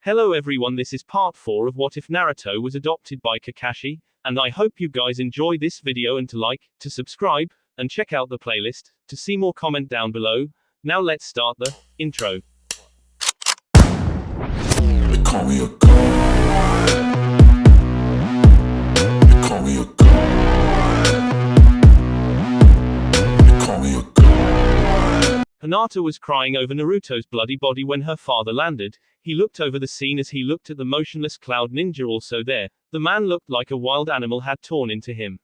Hello everyone, this is part 4 of What If Naruto Was Adopted by Kakashi, and I hope you guys enjoy this video and to like, to subscribe, and check out the playlist, to see more comment down below. Now let's start the intro. They call me a god. They call me a god. They call me a god. Hinata was crying over Naruto's bloody body when her father landed. He looked over the scene as he looked at the motionless cloud ninja also there. The man looked like a wild animal had torn into him.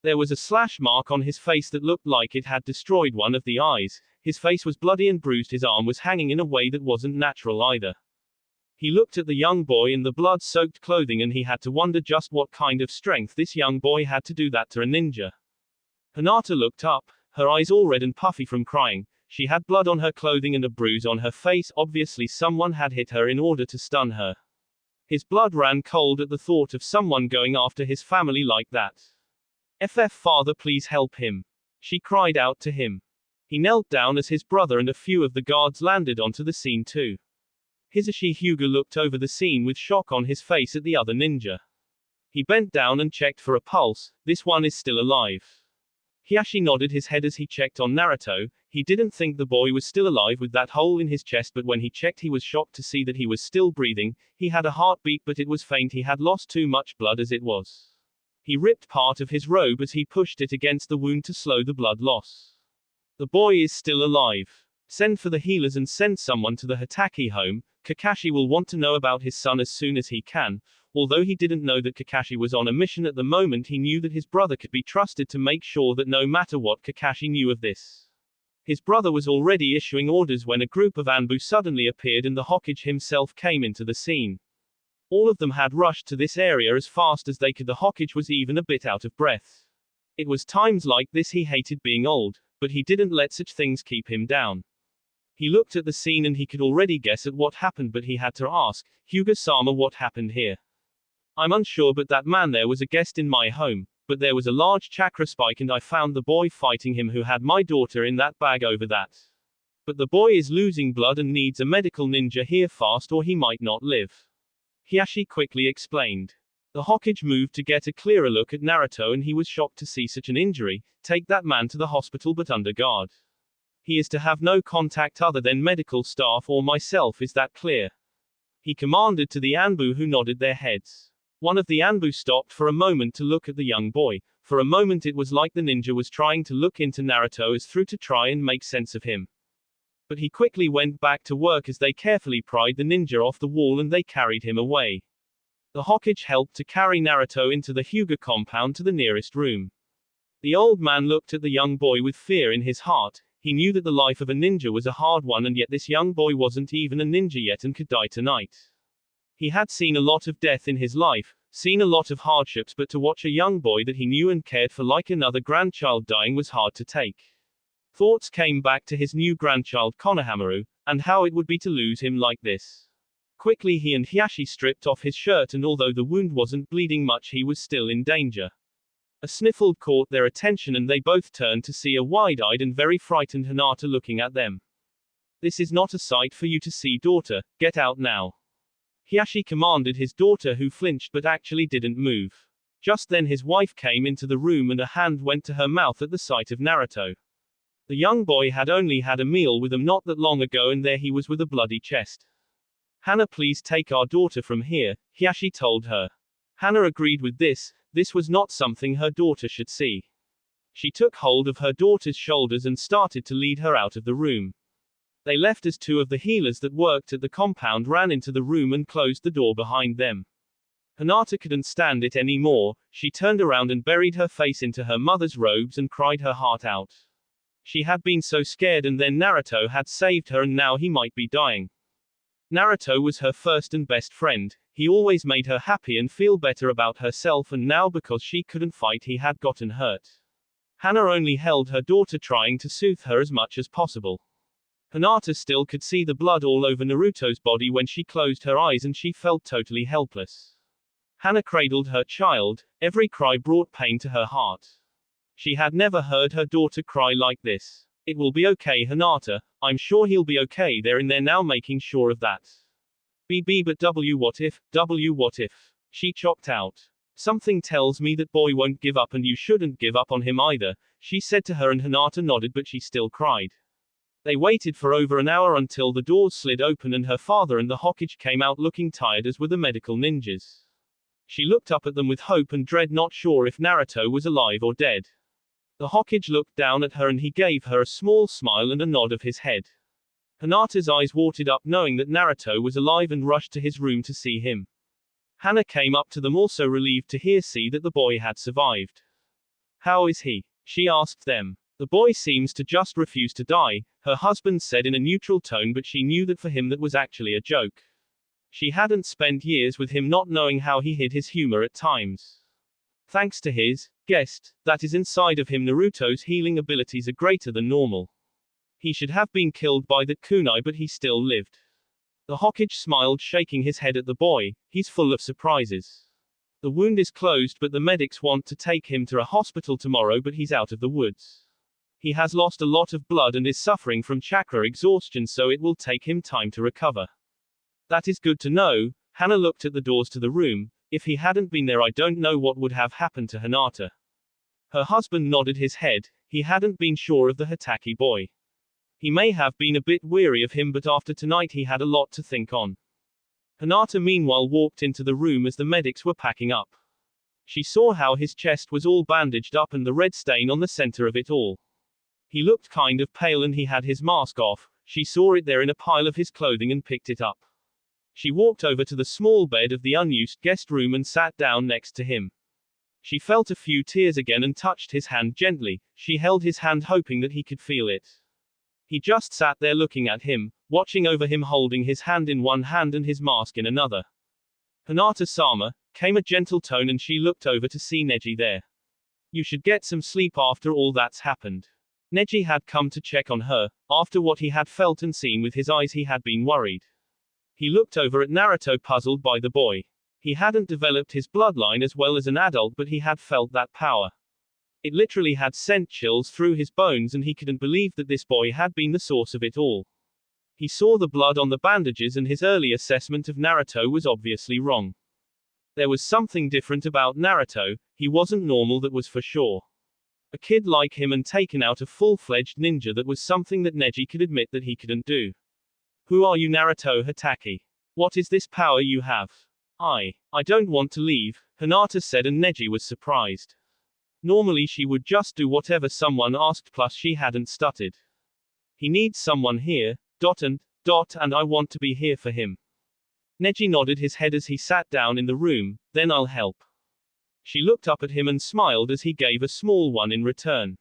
There was a slash mark on his face that looked like it had destroyed one of the eyes. His face was bloody and bruised, his arm was hanging in a way that wasn't natural either. He looked at the young boy in the blood-soaked clothing and he had to wonder just what kind of strength this young boy had to do that to a ninja. Hinata looked up, her eyes all red and puffy from crying. She had blood on her clothing and a bruise on her face, obviously someone had hit her in order to stun her. His blood ran cold at the thought of someone going after his family like that. Father, please help him. She cried out to him. He knelt down as his brother and a few of the guards landed onto the scene too. Hisashi Hyuga looked over the scene with shock on his face at the other ninja. He bent down and checked for a pulse. This one is still alive. Hisashi nodded his head as he checked on Naruto. He didn't think the boy was still alive with that hole in his chest, but when he checked he was shocked to see that he was still breathing. He had a heartbeat but it was faint, he had lost too much blood as it was. He ripped part of his robe as he pushed it against the wound to slow the blood loss. The boy is still alive. Send for the healers and send someone to the Hokage home. Kakashi will want to know about his son as soon as he can. Although he didn't know that Kakashi was on a mission at the moment, he knew that his brother could be trusted to make sure that no matter what, Kakashi knew of this. His brother was already issuing orders when a group of Anbu suddenly appeared and the Hokage himself came into the scene. All of them had rushed to this area as fast as they could. The Hokage was even a bit out of breath. It was times like this he hated being old, but he didn't let such things keep him down. He looked at the scene and he could already guess at what happened, but he had to ask, Hyuga-sama, what happened here? I'm unsure, but that man there was a guest in my home, but there was a large chakra spike and I found the boy fighting him who had my daughter in that bag over that. But the boy is losing blood and needs a medical ninja here fast or he might not live. Hisashi quickly explained. The Hokage moved to get a clearer look at Naruto and he was shocked to see such an injury. Take that man to the hospital but under guard. He is to have no contact other than medical staff or myself, is that clear? He commanded to the Anbu who nodded their heads. One of the Anbu stopped for a moment to look at the young boy. For a moment it was like the ninja was trying to look into Naruto as through to try and make sense of him. But he quickly went back to work as they carefully pried the ninja off the wall and they carried him away. The Hokage helped to carry Naruto into the Hyuga compound to the nearest room. The old man looked at the young boy with fear in his heart. He knew that the life of a ninja was a hard one, and yet this young boy wasn't even a ninja yet and could die tonight. He had seen a lot of death in his life, seen a lot of hardships, but to watch a young boy that he knew and cared for like another grandchild dying was hard to take. Thoughts came back to his new grandchild Konohamaru, and how it would be to lose him like this. Quickly he and Hisashi stripped off his shirt, and although the wound wasn't bleeding much he was still in danger. A sniffle caught their attention and they both turned to see a wide-eyed and very frightened Hinata looking at them. This is not a sight for you to see, daughter, get out now. Hisashi commanded his daughter, who flinched but actually didn't move. Just then his wife came into the room and a hand went to her mouth at the sight of Naruto. The young boy had only had a meal with them not that long ago and there he was with a bloody chest. Hana, please take our daughter from here, Hisashi told her. Hana agreed with this. This was not something her daughter should see. She took hold of her daughter's shoulders and started to lead her out of the room. They left as two of the healers that worked at the compound ran into the room and closed the door behind them. Hinata couldn't stand it anymore. She turned around and buried her face into her mother's robes and cried her heart out. She had been so scared, and then Naruto had saved her and now he might be dying. Naruto was her first and best friend. He always made her happy and feel better about herself, and now because she couldn't fight he had gotten hurt. Hana only held her daughter, trying to soothe her as much as possible. Hinata still could see the blood all over Naruto's body when she closed her eyes and she felt totally helpless. Hana cradled her child. Every cry brought pain to her heart. She had never heard her daughter cry like this. It will be okay, Hinata. I'm sure he'll be okay. They're in there now making sure of that. BB but W what if, W what if? She chopped out. Something tells me that boy won't give up and you shouldn't give up on him either, she said to her and Hinata nodded but she still cried. They waited for over an hour until the doors slid open and her father and the Hokage came out looking tired as were the medical ninjas. She looked up at them with hope and dread, not sure if Naruto was alive or dead. The Hokage looked down at her and he gave her a small smile and a nod of his head. Hinata's eyes watered up knowing that Naruto was alive and rushed to his room to see him. Hana came up to them also relieved to see that the boy had survived. How is he? She asked them. The boy seems to just refuse to die, her husband said in a neutral tone, but she knew that for him that was actually a joke. She hadn't spent years with him, not knowing how he hid his humor at times. Thanks to his guest that is inside of him, Naruto's healing abilities are greater than normal. He should have been killed by that kunai but he still lived. The Hokage smiled, shaking his head at the boy. He's full of surprises. The wound is closed but the medics want to take him to a hospital tomorrow but he's out of the woods. He has lost a lot of blood and is suffering from chakra exhaustion, so it will take him time to recover. That is good to know. Hana looked at the doors to the room. If he hadn't been there I don't know what would have happened to Hinata. Her husband nodded his head. He hadn't been sure of the Hokage boy. He may have been a bit weary of him but after tonight he had a lot to think on. Hinata meanwhile walked into the room as the medics were packing up. She saw how his chest was all bandaged up and the red stain on the center of it all. He looked kind of pale and he had his mask off. She saw it there in a pile of his clothing and picked it up. She walked over to the small bed of the unused guest room and sat down next to him. She felt a few tears again and touched his hand gently. She held his hand hoping that he could feel it. He just sat there looking at him, watching over him, holding his hand in one hand and his mask in another. Hinata-sama, came a gentle tone and she looked over to see Neji there. You should get some sleep after all that's happened. Neji had come to check on her. After what he had felt and seen with his eyes he had been worried. He looked over at Naruto, puzzled by the boy. He hadn't developed his bloodline as well as an adult but he had felt that power. It literally had sent chills through his bones and he couldn't believe that this boy had been the source of it all. He saw the blood on the bandages and his early assessment of Naruto was obviously wrong. There was something different about Naruto. He wasn't normal, that was for sure. A kid like him and taken out a full-fledged ninja, that was something that Neji could admit that he couldn't do. Who are you, Naruto Hokage? What is this power you have? I don't want to leave, Hinata said, and Neji was surprised. Normally she would just do whatever someone asked, plus she hadn't stuttered. He needs someone here, and I want to be here for him. Neji nodded his head as he sat down in the room. Then I'll help. She looked up at him and smiled as he gave a small one in return.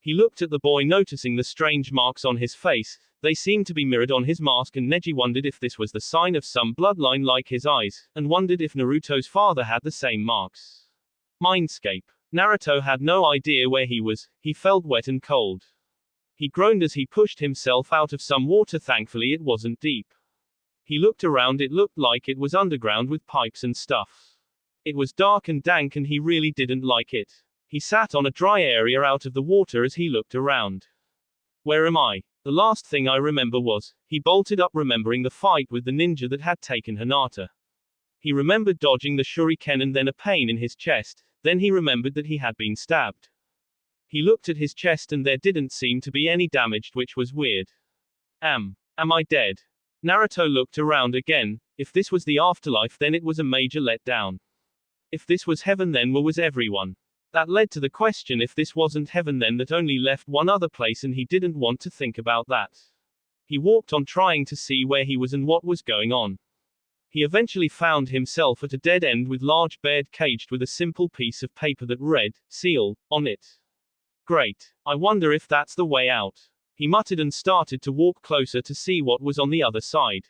He looked at the boy, noticing the strange marks on his face. They seemed to be mirrored on his mask, and Neji wondered if this was the sign of some bloodline like his eyes, and wondered if Naruto's father had the same marks. Mindscape. Naruto had no idea where he was. He felt wet and cold. He groaned as he pushed himself out of some water. Thankfully it wasn't deep. He looked around. It looked like it was underground with pipes and stuff. It was dark and dank and he really didn't like it. He sat on a dry area out of the water as he looked around. Where am I? The last thing I remember was, he bolted up, remembering the fight with the ninja that had taken Hinata. He remembered dodging the shuriken and then a pain in his chest. Then he remembered that he had been stabbed. He looked at his chest and there didn't seem to be any damage, which was weird. Am I dead? Naruto looked around again. If this was the afterlife, then it was a major letdown. If this was heaven, then where was everyone? That led to the question, if this wasn't heaven, then that only left one other place, and he didn't want to think about that. He walked on, trying to see where he was and what was going on. He eventually found himself at a dead end with large bed caged with a simple piece of paper that read, "Seal," on it. Great. I wonder if that's the way out. He muttered and started to walk closer to see what was on the other side.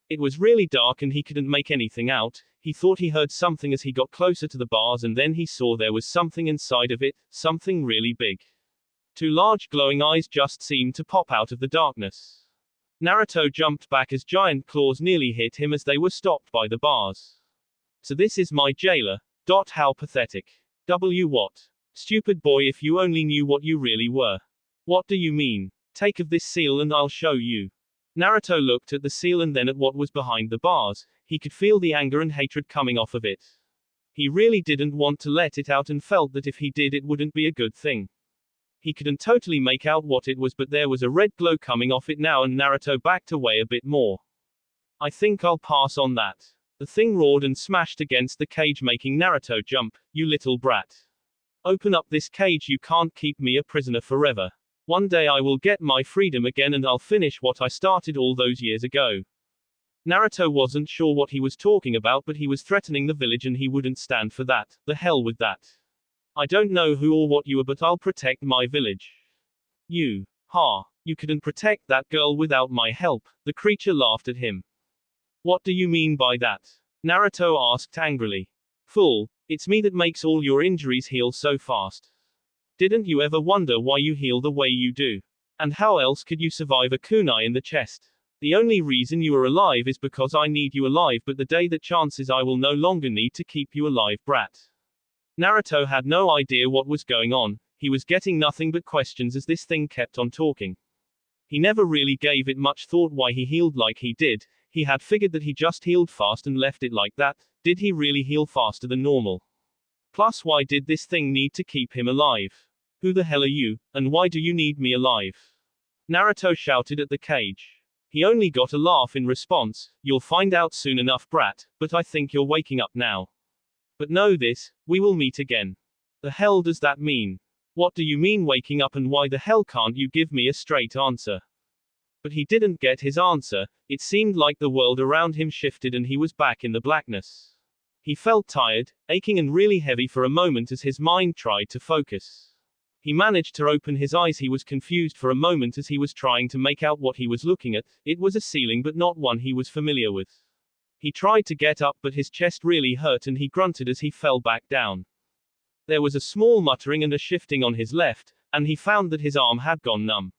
It was really dark and he couldn't make anything out. He thought he heard something as he got closer to the bars, and then he saw there was something inside of it, something really big. Two large glowing eyes just seemed to pop out of the darkness. Naruto jumped back as giant claws nearly hit him as they were stopped by the bars. So this is my jailer. How pathetic. What? Stupid boy, if you only knew what you really were. What do you mean? Take of this seal and I'll show you. Naruto looked at the seal and then at what was behind the bars. He could feel the anger and hatred coming off of it. He really didn't want to let it out and felt that if he did it wouldn't be a good thing. He couldn't totally make out what it was, but there was a red glow coming off it now and Naruto backed away a bit more. I think I'll pass on that. The thing roared and smashed against the cage, making Naruto jump. You little brat. Open up this cage, you can't keep me a prisoner forever. One day I will get my freedom again and I'll finish what I started all those years ago. Naruto wasn't sure what he was talking about, but he was threatening the village and he wouldn't stand for that. The hell with that. I don't know who or what you are, but I'll protect my village. You. Ha. You couldn't protect that girl without my help. The creature laughed at him. What do you mean by that? Naruto asked angrily. Fool, it's me that makes all your injuries heal so fast. Didn't you ever wonder why you heal the way you do? And how else could you survive a kunai in the chest? The only reason you are alive is because I need you alive, but the day that chances I will no longer need to keep you alive, brat. Naruto had no idea what was going on. He was getting nothing but questions as this thing kept on talking. He never really gave it much thought why he healed like he did. He had figured that he just healed fast and left it like that. Did he really heal faster than normal? Plus, why did this thing need to keep him alive? Who the hell are you, and why do you need me alive? Naruto shouted at the cage. He only got a laugh in response. You'll find out soon enough, brat, but I think you're waking up now. But know this, we will meet again. The hell does that mean? What do you mean waking up, and why the hell can't you give me a straight answer? But he didn't get his answer. It seemed like the world around him shifted and he was back in the blackness. He felt tired, aching and really heavy for a moment as his mind tried to focus. He managed to open his eyes. He was confused for a moment as he was trying to make out what he was looking at. It was a ceiling, but not one he was familiar with. He tried to get up, but his chest really hurt and he grunted as he fell back down. There was a small muttering and a shifting on his left, and he found that his arm had gone numb.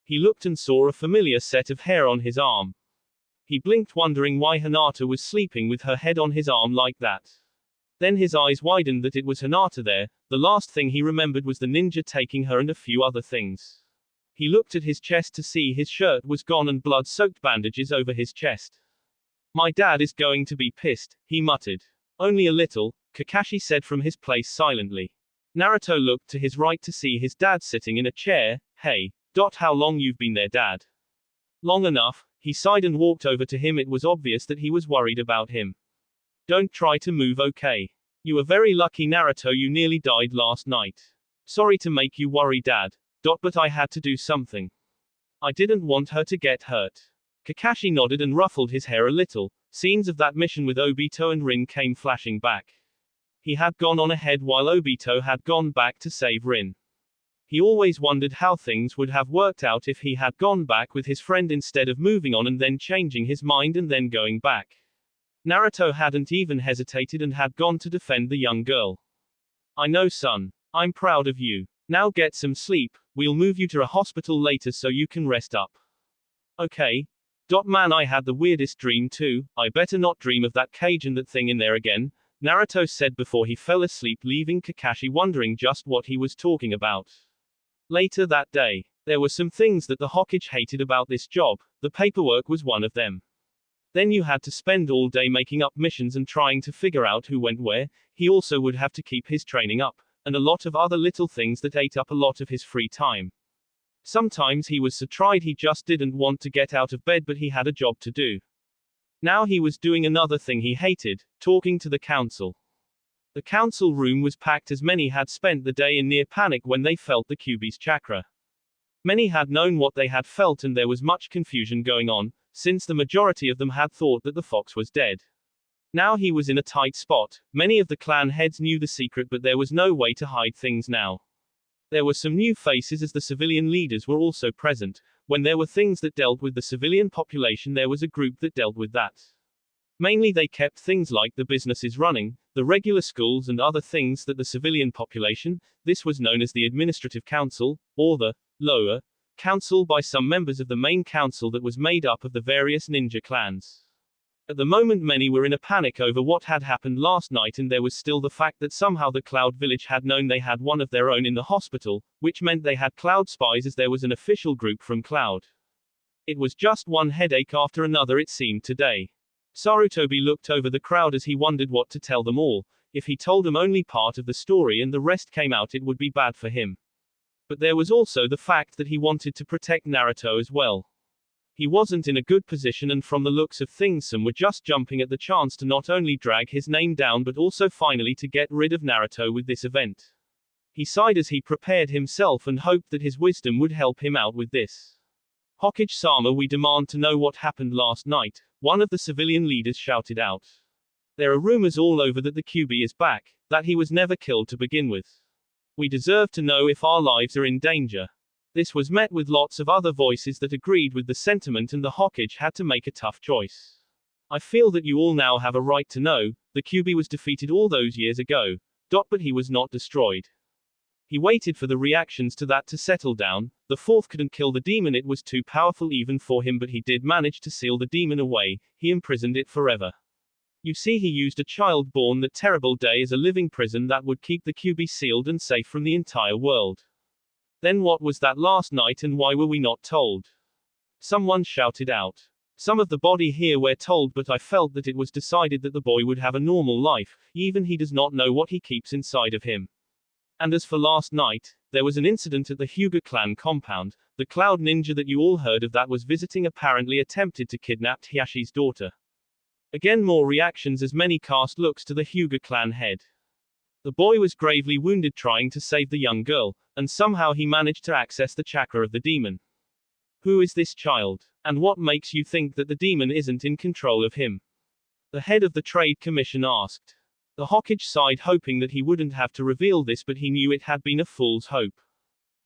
He looked and saw a familiar set of hair on his arm. He blinked, wondering why Hinata was sleeping with her head on his arm like that. Then his eyes widened that it was Hinata there. The last thing he remembered was the ninja taking her and a few other things. He looked at his chest to see his shirt was gone and blood-soaked bandages over his chest. My dad is going to be pissed, he muttered. Only a little, Kakashi said from his place silently. Naruto looked to his right to see his dad sitting in a chair. Hey, how long you've been there, dad? Long enough, he sighed and walked over to him. It was obvious that he was worried about him. Don't try to move, okay? You are very lucky, Naruto, you nearly died last night. Sorry to make you worry, dad. But I had to do something. I didn't want her to get hurt. Kakashi nodded and ruffled his hair a little. Scenes of that mission with Obito and Rin came flashing back. He had gone on ahead while Obito had gone back to save Rin. He always wondered how things would have worked out if he had gone back with his friend instead of moving on and then changing his mind and then going back. Naruto hadn't even hesitated and had gone to defend the young girl. I know, son. I'm proud of you. Now get some sleep. We'll move you to a hospital later so you can rest up. Okay. Man, I had the weirdest dream too. I better not dream of that cage and that thing in there again, Naruto said before he fell asleep, leaving Kakashi wondering just what he was talking about. Later that day, there were some things that the Hokage hated about this job. The paperwork was one of them. Then you had to spend all day making up missions and trying to figure out who went where. He also would have to keep his training up, and a lot of other little things that ate up a lot of his free time. Sometimes he was so tired he just didn't want to get out of bed, but he had a job to do. Now he was doing another thing he hated, talking to the council. The council room was packed as many had spent the day in near panic when they felt the Kyuubi's chakra. Many had known what they had felt and there was much confusion going on, since the majority of them had thought that the fox was dead. Now he was in a tight spot. Many of the clan heads knew the secret, but there was no way to hide things now. There were some new faces as the civilian leaders were also present. When there were things that dealt with the civilian population, there was a group that dealt with that. Mainly they kept things like the businesses running, the regular schools and other things that the civilian population. This was known as the administrative council, or the lower council by some members of the main council that was made up of the various ninja clans. At the moment many were in a panic over what had happened last night, and there was still the fact that somehow the Cloud Village had known they had one of their own in the hospital, which meant they had Cloud spies as there was an official group from Cloud. It was just one headache after another it seemed today. Sarutobi looked over the crowd as he wondered what to tell them all. If he told them only part of the story and the rest came out, it would be bad for him. But there was also the fact that he wanted to protect Naruto as well. He wasn't in a good position, and from the looks of things some were just jumping at the chance to not only drag his name down but also finally to get rid of Naruto with this event. He sighed as he prepared himself and hoped that his wisdom would help him out with this. Hokage-sama, we demand to know what happened last night, one of the civilian leaders shouted out. There are rumors all over that the QB is back, that he was never killed to begin with. We deserve to know if our lives are in danger. This was met with lots of other voices that agreed with the sentiment, and the Hokage had to make a tough choice. I feel that you all now have a right to know. The QB was defeated all those years ago. But he was not destroyed. He waited for the reactions to that to settle down. The fourth couldn't kill the demon, it was too powerful even for him, but he did manage to seal the demon away. He imprisoned it forever. You see, he used a child born that terrible day as a living prison that would keep the QB sealed and safe from the entire world. Then what was that last night, and why were we not told? Someone shouted out. Some of the body here were told, but I felt that it was decided that the boy would have a normal life, even he does not know what he keeps inside of him. And as for last night, there was an incident at the Hyuga clan compound. The cloud ninja that you all heard of that was visiting apparently attempted to kidnap Hiyashi's daughter. Again more reactions as many cast looks to the Hyuga clan head. The boy was gravely wounded trying to save the young girl, and somehow he managed to access the chakra of the demon. Who is this child? And what makes you think that the demon isn't in control of him? The head of the Trade Commission asked. The Hokage sighed, hoping that he wouldn't have to reveal this, but he knew it had been a fool's hope.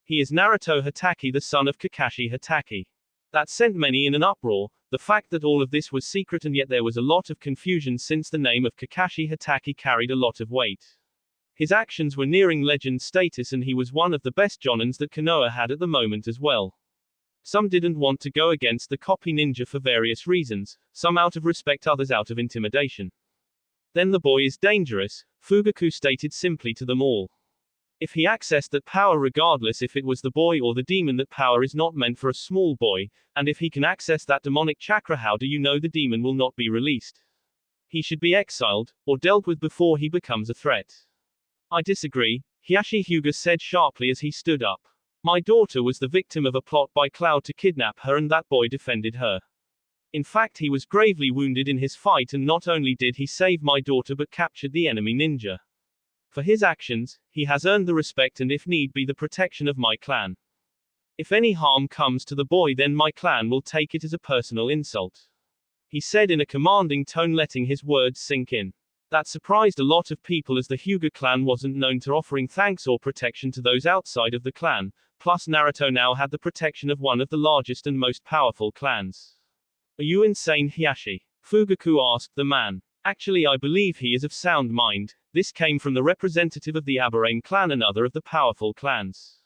He is Naruto Hatake, the son of Kakashi Hatake. That sent many in an uproar, the fact that all of this was secret, and yet there was a lot of confusion since the name of Kakashi Hatake carried a lot of weight. His actions were nearing legend status, and he was one of the best jonins that Konoha had at the moment as well. Some didn't want to go against the copy ninja for various reasons, some out of respect, others out of intimidation. Then the boy is dangerous, Fugaku stated simply to them all. If he accessed that power, regardless if it was the boy or the demon, that power is not meant for a small boy, and if he can access that demonic chakra, how do you know the demon will not be released? He should be exiled, or dealt with before he becomes a threat. I disagree, Hiyashi Hyuga said sharply as he stood up. My daughter was the victim of a plot by Cloud to kidnap her, and that boy defended her. In fact, he was gravely wounded in his fight, and not only did he save my daughter but captured the enemy ninja. For his actions, he has earned the respect and if need be the protection of my clan. If any harm comes to the boy, then my clan will take it as a personal insult. He said in a commanding tone, letting his words sink in. That surprised a lot of people, as the Hyuga clan wasn't known to offering thanks or protection to those outside of the clan, plus Naruto now had the protection of one of the largest and most powerful clans. Are you insane, Hiyashi? Fugaku asked the man. Actually, I believe he is of sound mind. This came from the representative of the Aburame clan, another of the powerful clans.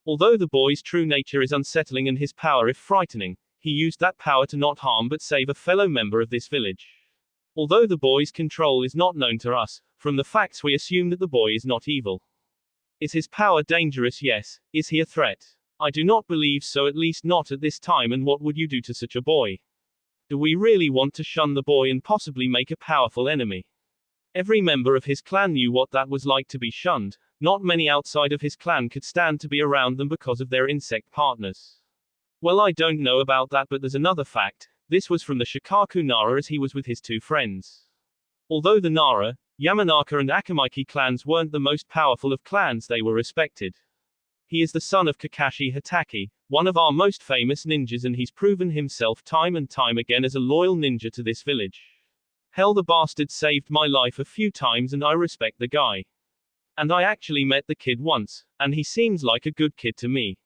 Although the boy's true nature is unsettling and his power if frightening, he used that power to not harm but save a fellow member of this village. Although the boy's control is not known to us, from the facts we assume that the boy is not evil. Is his power dangerous? Yes. Is he a threat? I do not believe so, at least not at this time. And what would you do to such a boy? Do we really want to shun the boy and possibly make a powerful enemy? Every member of his clan knew what that was like to be shunned. Not many outside of his clan could stand to be around them because of their insect partners. Well, I don't know about that, but there's another fact. This was from the Shikaku Nara as he was with his two friends. Although the Nara, Yamanaka and Akamaiki clans weren't the most powerful of clans, they were respected. He is the son of Kakashi Hatake, one of our most famous ninjas, and he's proven himself time and time again as a loyal ninja to this village. Hell, the bastard saved my life a few times and I respect the guy. And I actually met the kid once, and he seems like a good kid to me.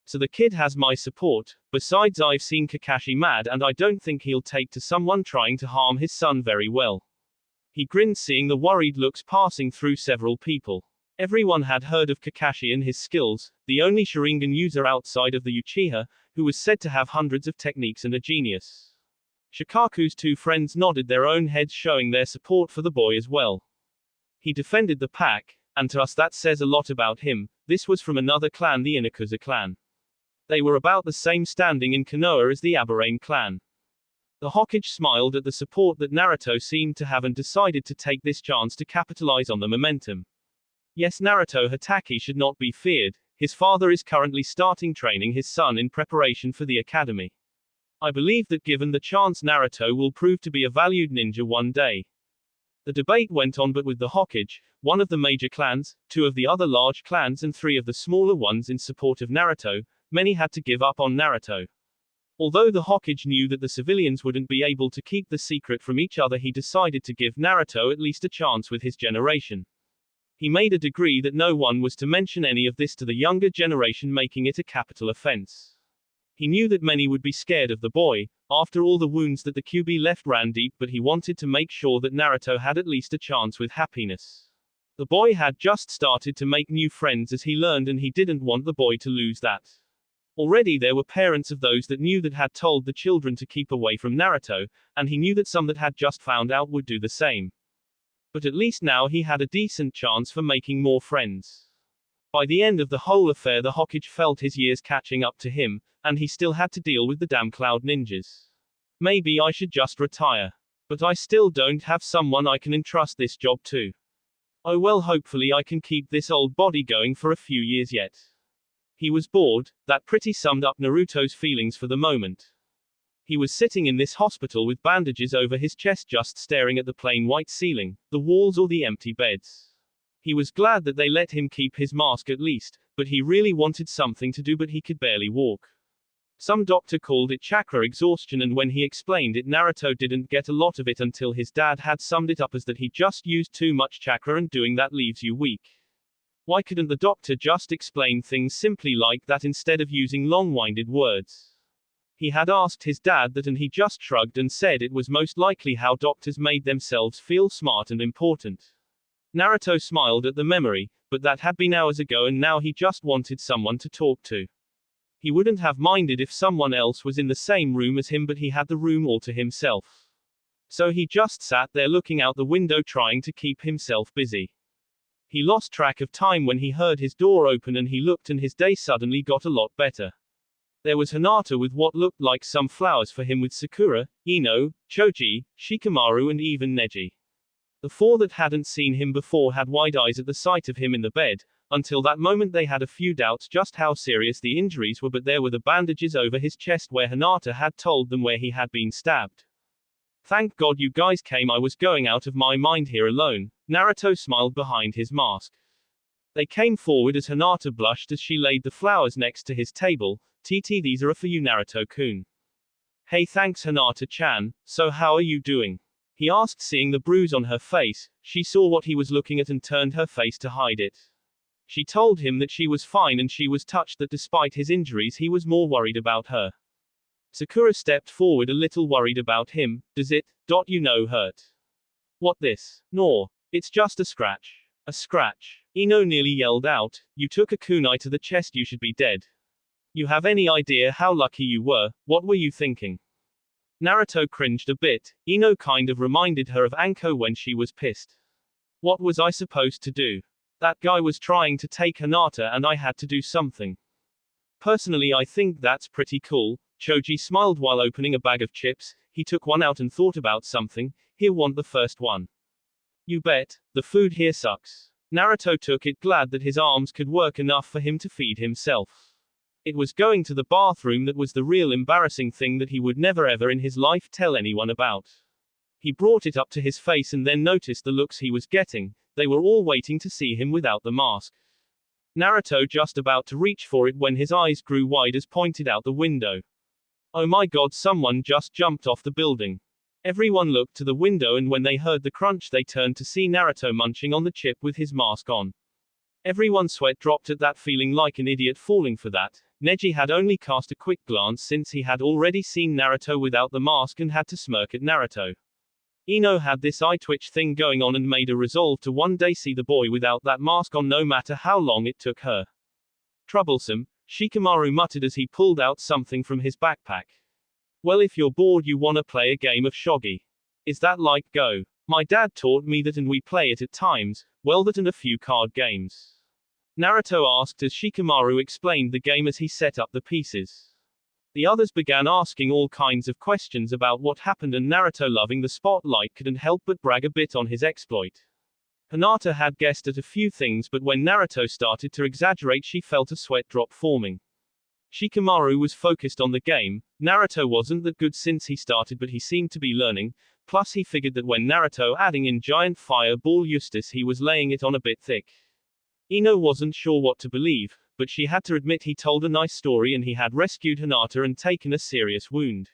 So the kid has my support. Besides, I've seen Kakashi mad and I don't think he'll take to someone trying to harm his son very well. He grinned, seeing the worried looks passing through several people. Everyone had heard of Kakashi and his skills, the only Sharingan user outside of the Uchiha, who was said to have hundreds of techniques and a genius. Shikaku's two friends nodded their own heads, showing their support for the boy as well. He defended the pack, and to us that says a lot about him. This was from another clan, the Inakusa clan. They were about the same standing in Konoha as the Aberrane clan. The Hokage smiled at the support that Naruto seemed to have and decided to take this chance to capitalize on the momentum. Yes, Naruto Hatake should not be feared. His father is currently starting training his son in preparation for the academy. I believe that given the chance Naruto will prove to be a valued ninja one day. The debate went on, but with the Hokage, one of the major clans, two of the other large clans and three of the smaller ones in support of Naruto, many had to give up on Naruto. Although the Hokage knew that the civilians wouldn't be able to keep the secret from each other, he decided to give Naruto at least a chance with his generation. He made a decree that no one was to mention any of this to the younger generation, making it a capital offense. He knew that many would be scared of the boy. After all, the wounds that the QB left ran deep, but he wanted to make sure that Naruto had at least a chance with happiness. The boy had just started to make new friends as he learned, and he didn't want the boy to lose that. Already there were parents of those that knew that had told the children to keep away from Naruto, and he knew that some that had just found out would do the same. But at least now he had a decent chance for making more friends. By the end of the whole affair, the Hokage felt his years catching up to him, and he still had to deal with the damn Cloud Ninjas. Maybe I should just retire. But I still don't have someone I can entrust this job to. Oh well, hopefully I can keep this old body going for a few years yet. He was bored. That pretty summed up Naruto's feelings for the moment. He was sitting in this hospital with bandages over his chest, just staring at the plain white ceiling, the walls, or the empty beds. He was glad that they let him keep his mask at least, but he really wanted something to do, but he could barely walk. Some doctor called it chakra exhaustion, and when he explained it, Naruto didn't get a lot of it until his dad had summed it up as that he just used too much chakra, and doing that leaves you weak. Why couldn't the doctor just explain things simply like that instead of using long-winded words? He had asked his dad that, and he just shrugged and said it was most likely how doctors made themselves feel smart and important. Naruto smiled at the memory, but that had been hours ago, and now he just wanted someone to talk to. He wouldn't have minded if someone else was in the same room as him, but he had the room all to himself. So he just sat there looking out the window, trying to keep himself busy. He lost track of time when he heard his door open, and he looked, and his day suddenly got a lot better. There was Hinata with what looked like some flowers for him, with Sakura, Ino, Choji, Shikamaru, and even Neji. The four that hadn't seen him before had wide eyes at the sight of him in the bed. Until that moment they had a few doubts just how serious the injuries were, but there were the bandages over his chest where Hinata had told them where he had been stabbed. Thank God you guys came, I was going out of my mind here alone. Naruto smiled behind his mask. They came forward as Hinata blushed as she laid the flowers next to his table. TT, these are for you, Naruto-kun. Hey, thanks Hinata-chan. So how are you doing? He asked, seeing the bruise on her face. She saw what he was looking at and turned her face to hide it. She told him that she was fine, and she was touched that despite his injuries he was more worried about her. Sakura stepped forward, a little worried about him. Does it, hurt? What this? No. It's just a scratch. A scratch. Ino nearly yelled out. You took a kunai to the chest, you should be dead. You have any idea how lucky you were? What were you thinking? Naruto cringed a bit. Ino kind of reminded her of Anko when she was pissed. What was I supposed to do? That guy was trying to take Hinata and I had to do something. Personally, I think that's pretty cool. Choji smiled while opening a bag of chips. He took one out and thought about something. Here, want the first one? You bet. The food here sucks. Naruto took it, glad that his arms could work enough for him to feed himself. It was going to the bathroom that was the real embarrassing thing that he would never ever in his life tell anyone about. He brought it up to his face and then noticed the looks he was getting. They were all waiting to see him without the mask. Naruto just about to reach for it when his eyes grew wide as pointed out the window. Oh my god, someone just jumped off the building. Everyone looked to the window, and when they heard the crunch they turned to see Naruto munching on the chip with his mask on. Everyone's sweat dropped at that, feeling like an idiot falling for that. Neji had only cast a quick glance since he had already seen Naruto without the mask and had to smirk at Naruto. Ino had this eye twitch thing going on and made a resolve to one day see the boy without that mask on, no matter how long it took her. Troublesome, Shikamaru muttered as he pulled out something from his backpack. Well, if you're bored you wanna play a game of shogi. Is that like Go? My dad taught me that and we play it at times, well that and a few card games. Naruto asked as Shikamaru explained the game as he set up the pieces. The others began asking all kinds of questions about what happened, and Naruto, loving the spotlight, couldn't help but brag a bit on his exploit. Hinata had guessed at a few things, but when Naruto started to exaggerate, she felt a sweat drop forming. Shikamaru was focused on the game. Naruto wasn't that good since he started, but he seemed to be learning. Plus he figured that when Naruto adding in giant fireball Eustace, he was laying it on a bit thick. Ino wasn't sure what to believe, but she had to admit he told a nice story and he had rescued Hinata and taken a serious wound.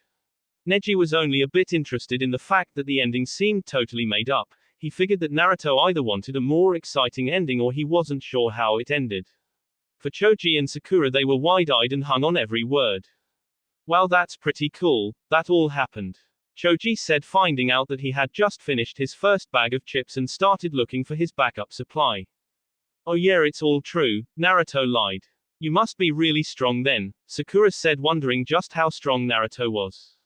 Neji was only a bit interested in the fact that the ending seemed totally made up. He figured that Naruto either wanted a more exciting ending or he wasn't sure how it ended. For Choji and Sakura, they were wide-eyed and hung on every word. Well, that's pretty cool, that all happened. Choji said, finding out that he had just finished his first bag of chips and started looking for his backup supply. Oh yeah, it's all true, Naruto lied. You must be really strong then, Sakura said, wondering just how strong Naruto was.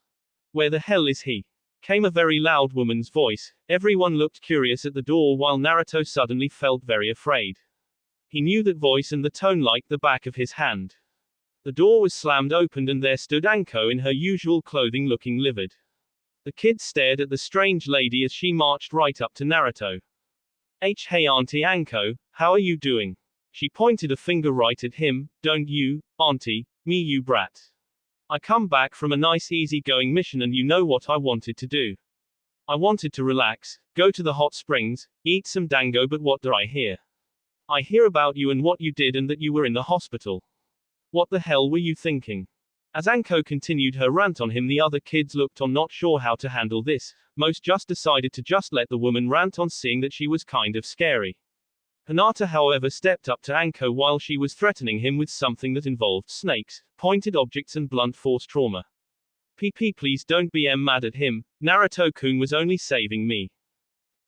Where the hell is he? Came a very loud woman's voice. Everyone looked curious at the door while Naruto suddenly felt very afraid. He knew that voice and the tone like the back of his hand. The door was slammed open and there stood Anko in her usual clothing, looking livid. The kids stared at the strange lady as she marched right up to Naruto. Hey Auntie Anko, how are you doing? She pointed a finger right at him. Don't you, Auntie, me you brat. I come back from a nice easy-going mission and you know what I wanted to do. I wanted to relax, go to the hot springs, eat some dango, but what do I hear? I hear about you and what you did and that you were in the hospital. What the hell were you thinking? As Anko continued her rant on him, the other kids looked on, not sure how to handle this. Most just decided to just let the woman rant on, seeing that she was kind of scary. Hinata, however, stepped up to Anko while she was threatening him with something that involved snakes, pointed objects and blunt force trauma. PP, please don't be mad at him, Naruto-kun was only saving me.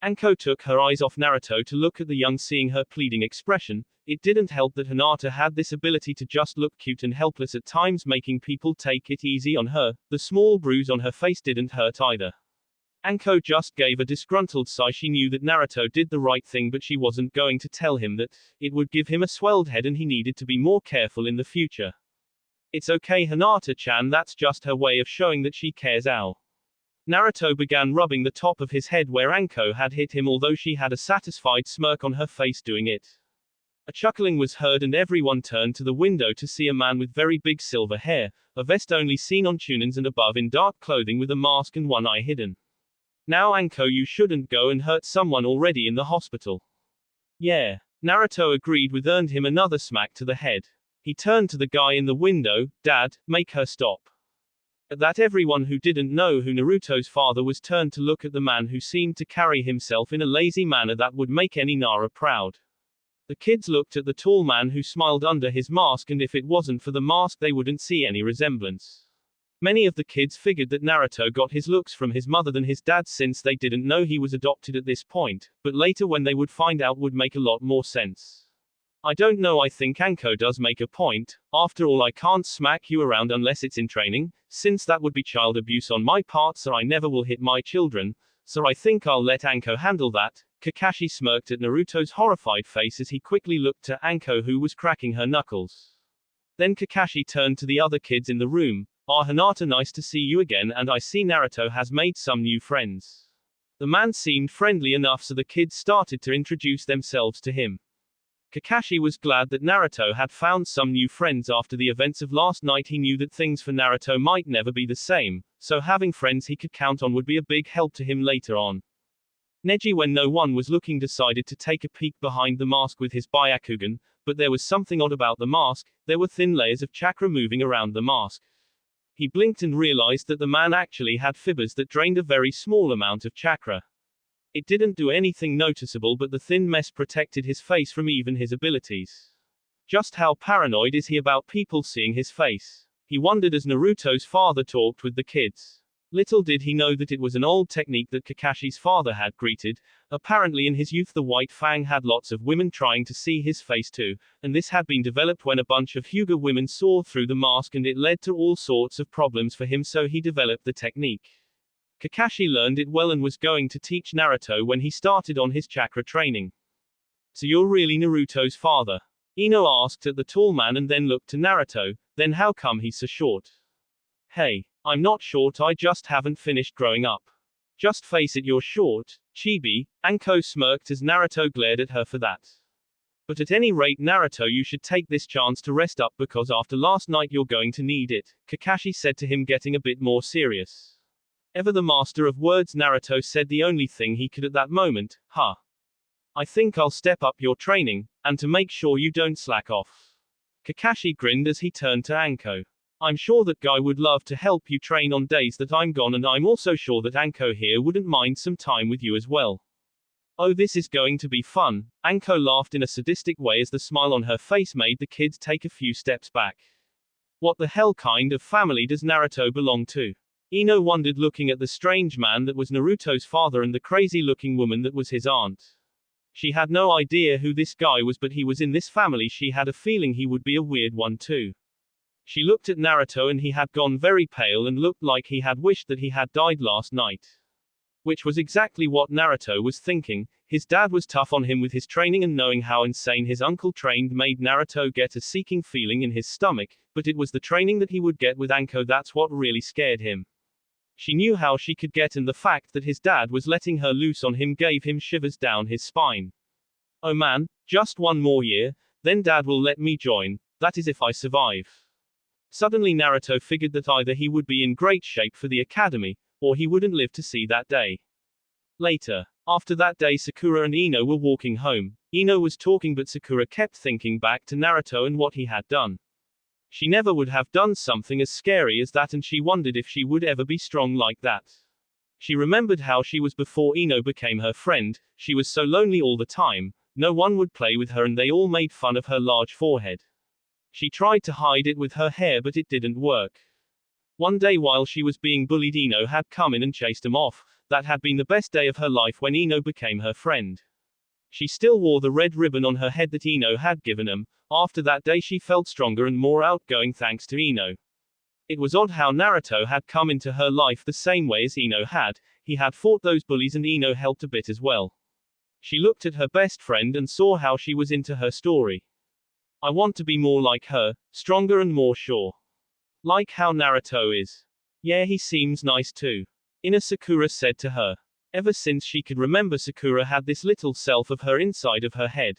Anko took her eyes off Naruto to look at the young, seeing her pleading expression. It didn't help that Hinata had this ability to just look cute and helpless at times, making people take it easy on her. The small bruise on her face didn't hurt either. Anko just gave a disgruntled sigh. She knew that Naruto did the right thing, but she wasn't going to tell him that. It would give him a swelled head and he needed to be more careful in the future. It's okay, Hinata-chan, that's just her way of showing that she cares. Ow. Naruto began rubbing the top of his head where Anko had hit him, although she had a satisfied smirk on her face doing it. A chuckling was heard and everyone turned to the window to see a man with very big silver hair, a vest only seen on Chunins, and above in dark clothing with a mask and one eye hidden. Now Anko, you shouldn't go and hurt someone already in the hospital. Yeah. Naruto agreed with, earned him another smack to the head. He turned to the guy in the window. Dad, make her stop. At that, everyone who didn't know who Naruto's father was turned to look at the man who seemed to carry himself in a lazy manner that would make any Nara proud. The kids looked at the tall man who smiled under his mask, and if it wasn't for the mask they wouldn't see any resemblance. Many of the kids figured that Naruto got his looks from his mother than his dad, since they didn't know he was adopted at this point, but later when they would find out would make a lot more sense. I don't know, I think Anko does make a point. After all, I can't smack you around unless it's in training, since that would be child abuse on my part, so I never will hit my children, so I think I'll let Anko handle that. Kakashi smirked at Naruto's horrified face as he quickly looked to Anko, who was cracking her knuckles. Then Kakashi turned to the other kids in the room. Ah, Hinata, nice to see you again, and I see Naruto has made some new friends. The man seemed friendly enough, so the kids started to introduce themselves to him. Kakashi was glad that Naruto had found some new friends after the events of last night. He knew that things for Naruto might never be the same, so having friends he could count on would be a big help to him later on. Neji, when no one was looking, decided to take a peek behind the mask with his Byakugan, but there was something odd about the mask. There were thin layers of chakra moving around the mask. He blinked and realized that the man actually had fibers that drained a very small amount of chakra. It didn't do anything noticeable, but the thin mess protected his face from even his abilities. Just how paranoid is he about people seeing his face? He wondered as Naruto's father talked with the kids. Little did he know that it was an old technique that Kakashi's father had greeted. Apparently in his youth the White Fang had lots of women trying to see his face too, and this had been developed when a bunch of Hyuga women saw through the mask, and it led to all sorts of problems for him, so he developed the technique. Kakashi learned it well and was going to teach Naruto when he started on his chakra training. So you're really Naruto's father? Ino asked at the tall man and then looked to Naruto, then how come he's so short? Hey, I'm not short, I just haven't finished growing up. Just face it, you're short, chibi. Anko smirked as Naruto glared at her for that. But at any rate Naruto, you should take this chance to rest up because after last night you're going to need it, Kakashi said to him, getting a bit more serious. Ever the master of words, Naruto said the only thing he could at that moment, huh. I think I'll step up your training, and to make sure you don't slack off. Kakashi grinned as he turned to Anko. I'm sure that guy would love to help you train on days that I'm gone, and I'm also sure that Anko here wouldn't mind some time with you as well. Oh, this is going to be fun. Anko laughed in a sadistic way as the smile on her face made the kids take a few steps back. What the hell kind of family does Naruto belong to? Ino wondered, looking at the strange man that was Naruto's father and the crazy-looking woman that was his aunt. She had no idea who this guy was, but he was in this family. She had a feeling he would be a weird one too. She looked at Naruto and he had gone very pale and looked like he had wished that he had died last night. Which was exactly what Naruto was thinking. His dad was tough on him with his training, and knowing how insane his uncle trained made Naruto get a seeking feeling in his stomach, but it was the training that he would get with Anko that's what really scared him. She knew how she could get, and the fact that his dad was letting her loose on him gave him shivers down his spine. Oh man, just one more year, then dad will let me join, that is if I survive. Suddenly Naruto figured that either he would be in great shape for the academy, or he wouldn't live to see that day. Later. After that day, Sakura and Ino were walking home. Ino was talking, but Sakura kept thinking back to Naruto and what he had done. She never would have done something as scary as that, and she wondered if she would ever be strong like that. She remembered how she was before Ino became her friend. She was so lonely all the time, no one would play with her and they all made fun of her large forehead. She tried to hide it with her hair, but it didn't work. One day while she was being bullied, Ino had come in and chased him off. That had been the best day of her life when Ino became her friend. She still wore the red ribbon on her head that Ino had given him. After that day she felt stronger and more outgoing thanks to Ino. It was odd how Naruto had come into her life the same way as Ino had. He had fought those bullies and Ino helped a bit as well. She looked at her best friend and saw how she was into her story. I want to be more like her, stronger and more sure. Like how Naruto is. Yeah, he seems nice too. Ina, Sakura said to her. Ever since she could remember, Sakura had this little self of her inside of her head.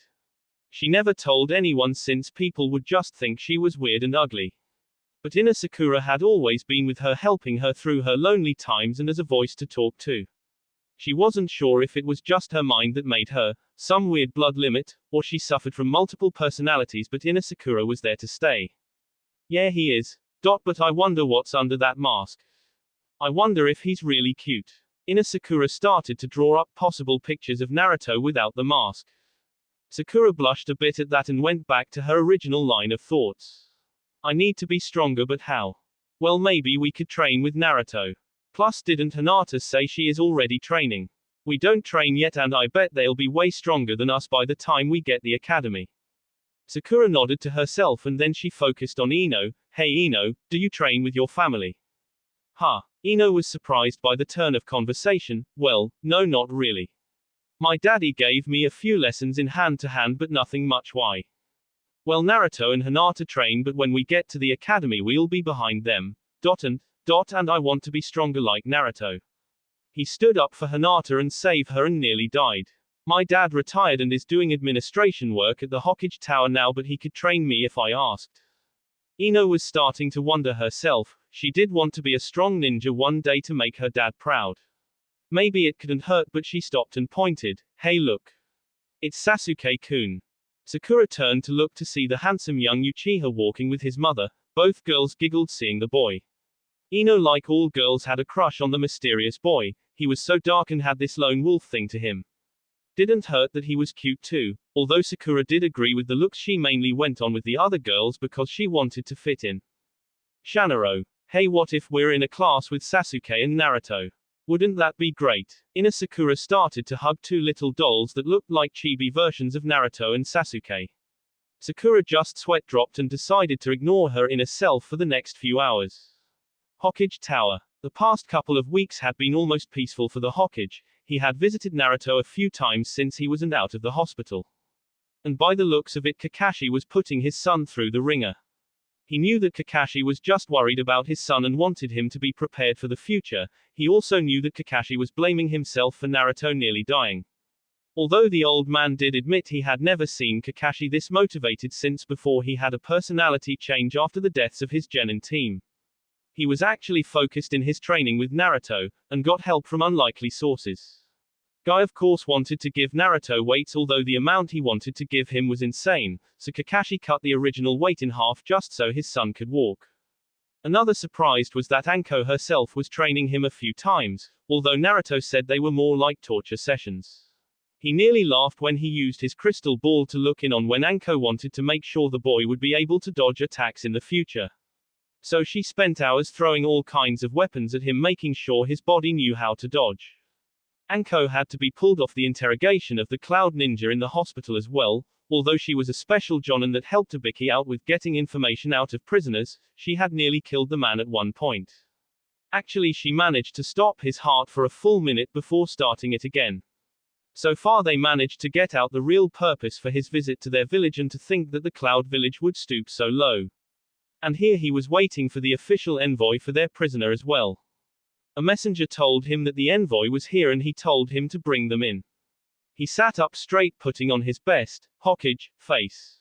She never told anyone since people would just think she was weird and ugly. But Ina, Sakura had always been with her, helping her through her lonely times and as a voice to talk to. She wasn't sure if it was just her mind that made her, some weird blood limit, or she suffered from multiple personalities, but Ina, Sakura was there to stay. Yeah, he is. But I wonder what's under that mask. I wonder if he's really cute. Ina, Sakura started to draw up possible pictures of Naruto without the mask. Sakura blushed a bit at that and went back to her original line of thoughts. I need to be stronger, but how? Well, maybe we could train with Naruto. Plus, didn't Hinata say she is already training? We don't train yet, and I bet they'll be way stronger than us by the time we get the academy. Sakura nodded to herself and then she focused on Ino. Hey Ino, do you train with your family? Huh. Ino was surprised by the turn of conversation. Well, no, not really. My daddy gave me a few lessons in hand-to-hand, but nothing much. Why? Well, Naruto and Hinata train, but when we get to the academy we'll be behind them. And I want to be stronger like Naruto. He stood up for Hinata and saved her and nearly died. My dad retired and is doing administration work at the Hokage Tower now, but he could train me if I asked. Ino was starting to wonder herself. She did want to be a strong ninja one day to make her dad proud. Maybe it couldn't hurt, but she stopped and pointed. Hey look. It's Sasuke-kun. Sakura turned to look to see the handsome young Uchiha walking with his mother. Both girls giggled seeing the boy. Ino, like all girls, had a crush on the mysterious boy. He was so dark and had this lone wolf thing to him. Didn't hurt that he was cute too, although Sakura did agree with the looks. She mainly went on with the other girls because she wanted to fit in. Shanaro. Hey, what if we're in a class with Sasuke and Naruto? Wouldn't that be great? Ina, Sakura started to hug two little dolls that looked like chibi versions of Naruto and Sasuke. Sakura just sweat dropped and decided to ignore her inner self for the next few hours. Hokage Tower. The past couple of weeks had been almost peaceful for the Hokage. He had visited Naruto a few times since he was out of the hospital. And by the looks of it, Kakashi was putting his son through the ringer. He knew that Kakashi was just worried about his son and wanted him to be prepared for the future. He also knew that Kakashi was blaming himself for Naruto nearly dying. Although the old man did admit he had never seen Kakashi this motivated since before he had a personality change after the deaths of his genin team. He was actually focused in his training with Naruto, and got help from unlikely sources. Guy of course wanted to give Naruto weights, although the amount he wanted to give him was insane, so Kakashi cut the original weight in half just so his son could walk. Another surprise was that Anko herself was training him a few times, although Naruto said they were more like torture sessions. He nearly laughed when he used his crystal ball to look in on when Anko wanted to make sure the boy would be able to dodge attacks in the future. So she spent hours throwing all kinds of weapons at him, making sure his body knew how to dodge. Anko had to be pulled off the interrogation of the Cloud Ninja in the hospital as well. Although she was a special jonin that helped Ibiki out with getting information out of prisoners, she had nearly killed the man at one point. Actually, she managed to stop his heart for a full minute before starting it again. So far they managed to get out the real purpose for his visit to their village, and to think that the Cloud Village would stoop so low. And here he was waiting for the official envoy for their prisoner as well. A messenger told him that the envoy was here and he told him to bring them in. He sat up straight, putting on his best Hokage face.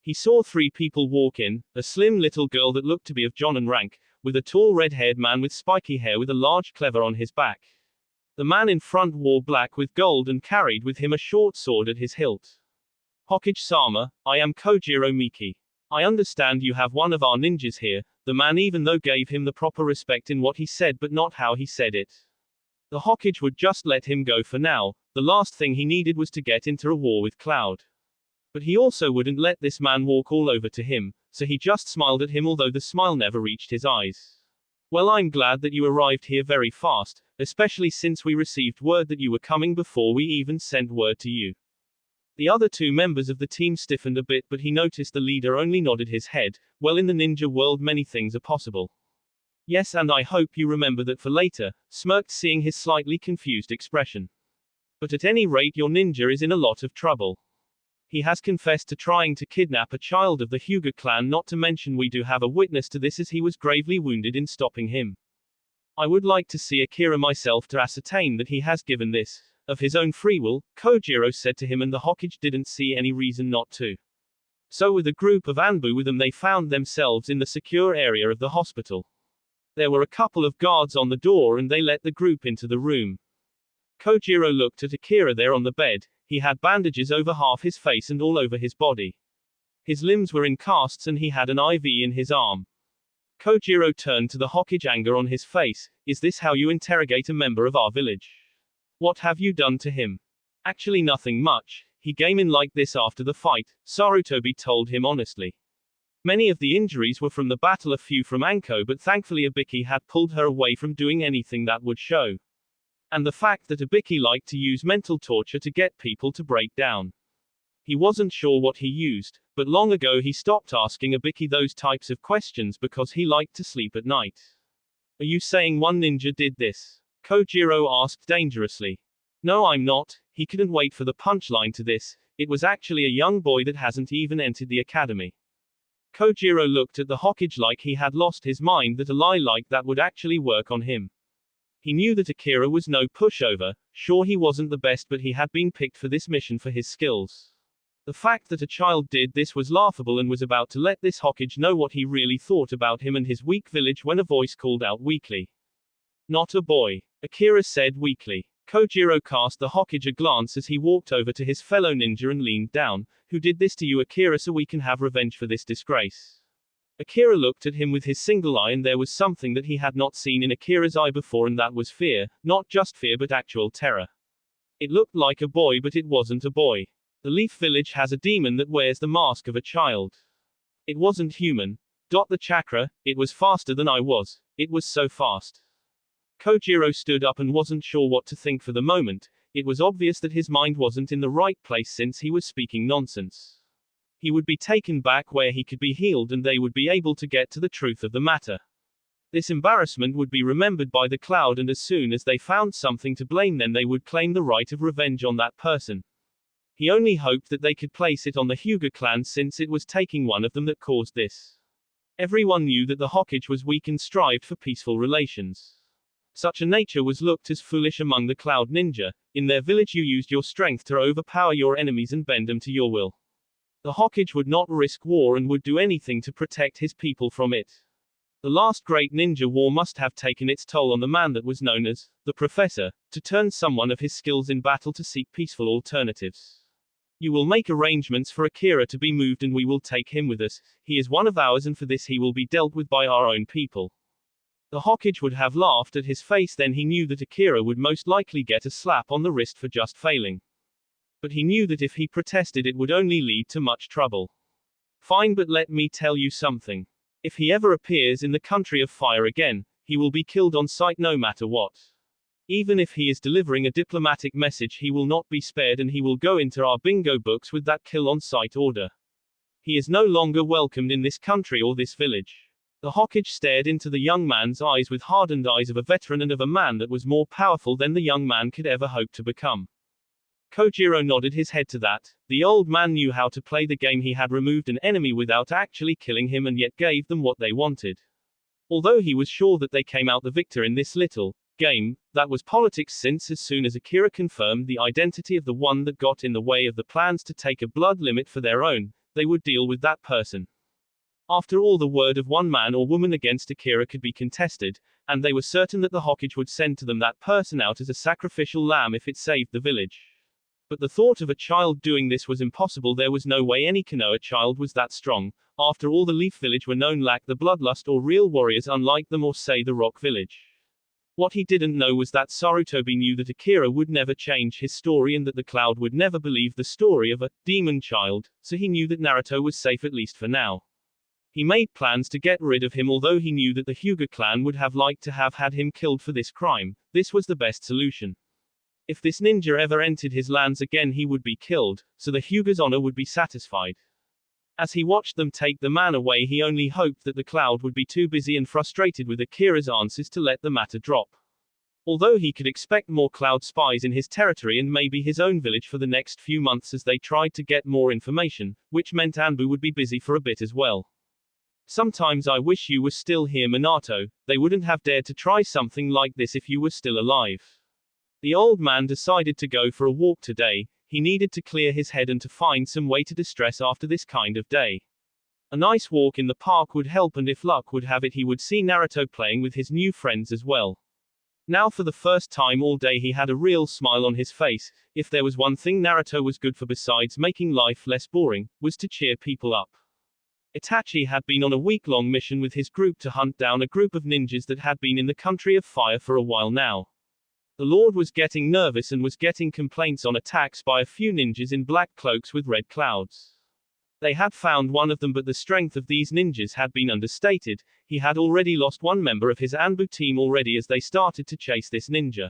He saw 3 people walk in, a slim little girl that looked to be of jonin rank, with a tall red-haired man with spiky hair with a large cleaver on his back. The man in front wore black with gold and carried with him a short sword at his hilt. Hokage-sama, I am Kojiro Miki. I understand you have one of our ninjas here. The man even though gave him the proper respect in what he said but not how he said it. The Hokage would just let him go for now. The last thing he needed was to get into a war with Cloud. But he also wouldn't let this man walk all over to him, so he just smiled at him, although the smile never reached his eyes. Well, I'm glad that you arrived here very fast, especially since we received word that you were coming before we even sent word to you. The other 2 members of the team stiffened a bit, but he noticed the leader only nodded his head. Well, in the ninja world many things are possible. Yes, and I hope you remember that for later, smirked, seeing his slightly confused expression. But at any rate, your ninja is in a lot of trouble. He has confessed to trying to kidnap a child of the Hyuga clan, not to mention we do have a witness to this, as he was gravely wounded in stopping him. I would like to see Akira myself to ascertain that he has given this of his own free will, Kojiro said to him, and the Hokage didn't see any reason not to. So with a group of Anbu with them, they found themselves in the secure area of the hospital. There were a couple of guards on the door and they let the group into the room. Kojiro looked at Akira there on the bed. He had bandages over half his face and all over his body. His limbs were in casts and he had an IV in his arm. Kojiro turned to the Hokage, anger on his face. Is this how you interrogate a member of our village? What have you done to him? Actually nothing much. He came in like this after the fight, Sarutobi told him honestly. Many of the injuries were from the battle, a few from Anko, but thankfully Ibiki had pulled her away from doing anything that would show. And the fact that Ibiki liked to use mental torture to get people to break down. He wasn't sure what he used, but long ago he stopped asking Ibiki those types of questions because he liked to sleep at night. Are you saying one ninja did this? Kojiro asked dangerously. No, I'm not. He couldn't wait for the punchline to this. It was actually a young boy that hasn't even entered the academy. Kojiro looked at the Hokage like he had lost his mind that a lie like that would actually work on him. He knew that Akira was no pushover. Sure, he wasn't the best, but he had been picked for this mission for his skills. The fact that a child did this was laughable, and was about to let this Hokage know what he really thought about him and his weak village when a voice called out weakly. Not a boy, Akira said weakly. Kojiro cast the Hokage a glance as he walked over to his fellow ninja and leaned down. Who did this to you, Akira, so we can have revenge for this disgrace? Akira looked at him with his single eye, and there was something that he had not seen in Akira's eye before, and that was fear. Not just fear, but actual terror. It looked like a boy, but it wasn't a boy. The Leaf Village has a demon that wears the mask of a child. It wasn't human. The chakra, it was faster than I was. It was so fast. Kojiro stood up and wasn't sure what to think for the moment. It was obvious that his mind wasn't in the right place since he was speaking nonsense. He would be taken back where he could be healed and they would be able to get to the truth of the matter. This embarrassment would be remembered by the Cloud, and as soon as they found something to blame, then they would claim the right of revenge on that person. He only hoped that they could place it on the Hyuga clan since it was taking one of them that caused this. Everyone knew that the Hokage was weak and strived for peaceful relations. Such a nature was looked as foolish among the Cloud Ninja. In their village you used your strength to overpower your enemies and bend them to your will. The Hokage would not risk war and would do anything to protect his people from it. The last great ninja war must have taken its toll on the man that was known as the Professor, to turn someone of his skills in battle to seek peaceful alternatives. You will make arrangements for Akira to be moved and we will take him with us. He is one of ours and for this he will be dealt with by our own people. The Hokage would have laughed at his face, then he knew that Akira would most likely get a slap on the wrist for just failing. But he knew that if he protested it would only lead to much trouble. Fine, but let me tell you something. If he ever appears in the country of fire again, he will be killed on sight no matter what. Even if he is delivering a diplomatic message he will not be spared and he will go into our bingo books with that kill on sight order. He is no longer welcomed in this country or this village. The Hokage stared into the young man's eyes with hardened eyes of a veteran and of a man that was more powerful than the young man could ever hope to become. Kojiro nodded his head to that. The old man knew how to play the game. He had removed an enemy without actually killing him and yet gave them what they wanted. Although he was sure that they came out the victor in this little game, that was politics, since as soon as Akira confirmed the identity of the one that got in the way of the plans to take a blood limit for their own, they would deal with that person. After all, the word of one man or woman against Akira could be contested, and they were certain that the Hokage would send to them that person out as a sacrificial lamb if it saved the village. But the thought of a child doing this was impossible. There was no way any Konoha child was that strong. After all, the Leaf Village were known lack the bloodlust or real warriors unlike them or say the Rock Village. What he didn't know was that Sarutobi knew that Akira would never change his story and that the Cloud would never believe the story of a demon child, so he knew that Naruto was safe at least for now. He made plans to get rid of him, although he knew that the Hyuga clan would have liked to have had him killed for this crime. This was the best solution. If this ninja ever entered his lands again he would be killed, so the Hyuga's honor would be satisfied. As he watched them take the man away he only hoped that the Cloud would be too busy and frustrated with Akira's answers to let the matter drop. Although he could expect more Cloud spies in his territory and maybe his own village for the next few months as they tried to get more information, which meant Anbu would be busy for a bit as well. Sometimes I wish you were still here, Minato. They wouldn't have dared to try something like this if you were still alive. The old man decided to go for a walk today. He needed to clear his head and to find some way to distress after this kind of day. A nice walk in the park would help, and if luck would have it he would see Naruto playing with his new friends as well. Now for the first time all day he had a real smile on his face. If there was one thing Naruto was good for besides making life less boring, was to cheer people up. Itachi had been on a week-long mission with his group to hunt down a group of ninjas that had been in the country of fire for a while now. The Lord was getting nervous and was getting complaints on attacks by a few ninjas in black cloaks with red clouds. They had found one of them, but the strength of these ninjas had been understated. He had already lost one member of his Anbu team already as they started to chase this ninja.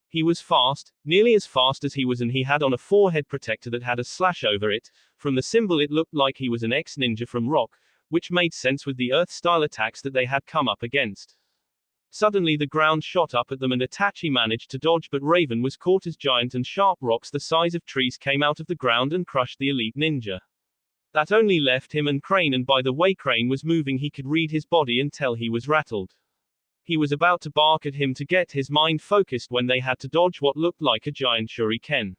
He was fast, nearly as fast as he was, and he had on a forehead protector that had a slash over it. From the symbol it looked like he was an ex-ninja from Rock, which made sense with the Earth-style attacks that they had come up against. Suddenly the ground shot up at them and Itachi managed to dodge, but Raven was caught as giant and sharp rocks the size of trees came out of the ground and crushed the elite ninja. That only left him and Crane, and by the way Crane was moving he could read his body and tell he was rattled. He was about to bark at him to get his mind focused when they had to dodge what looked like a giant shuriken.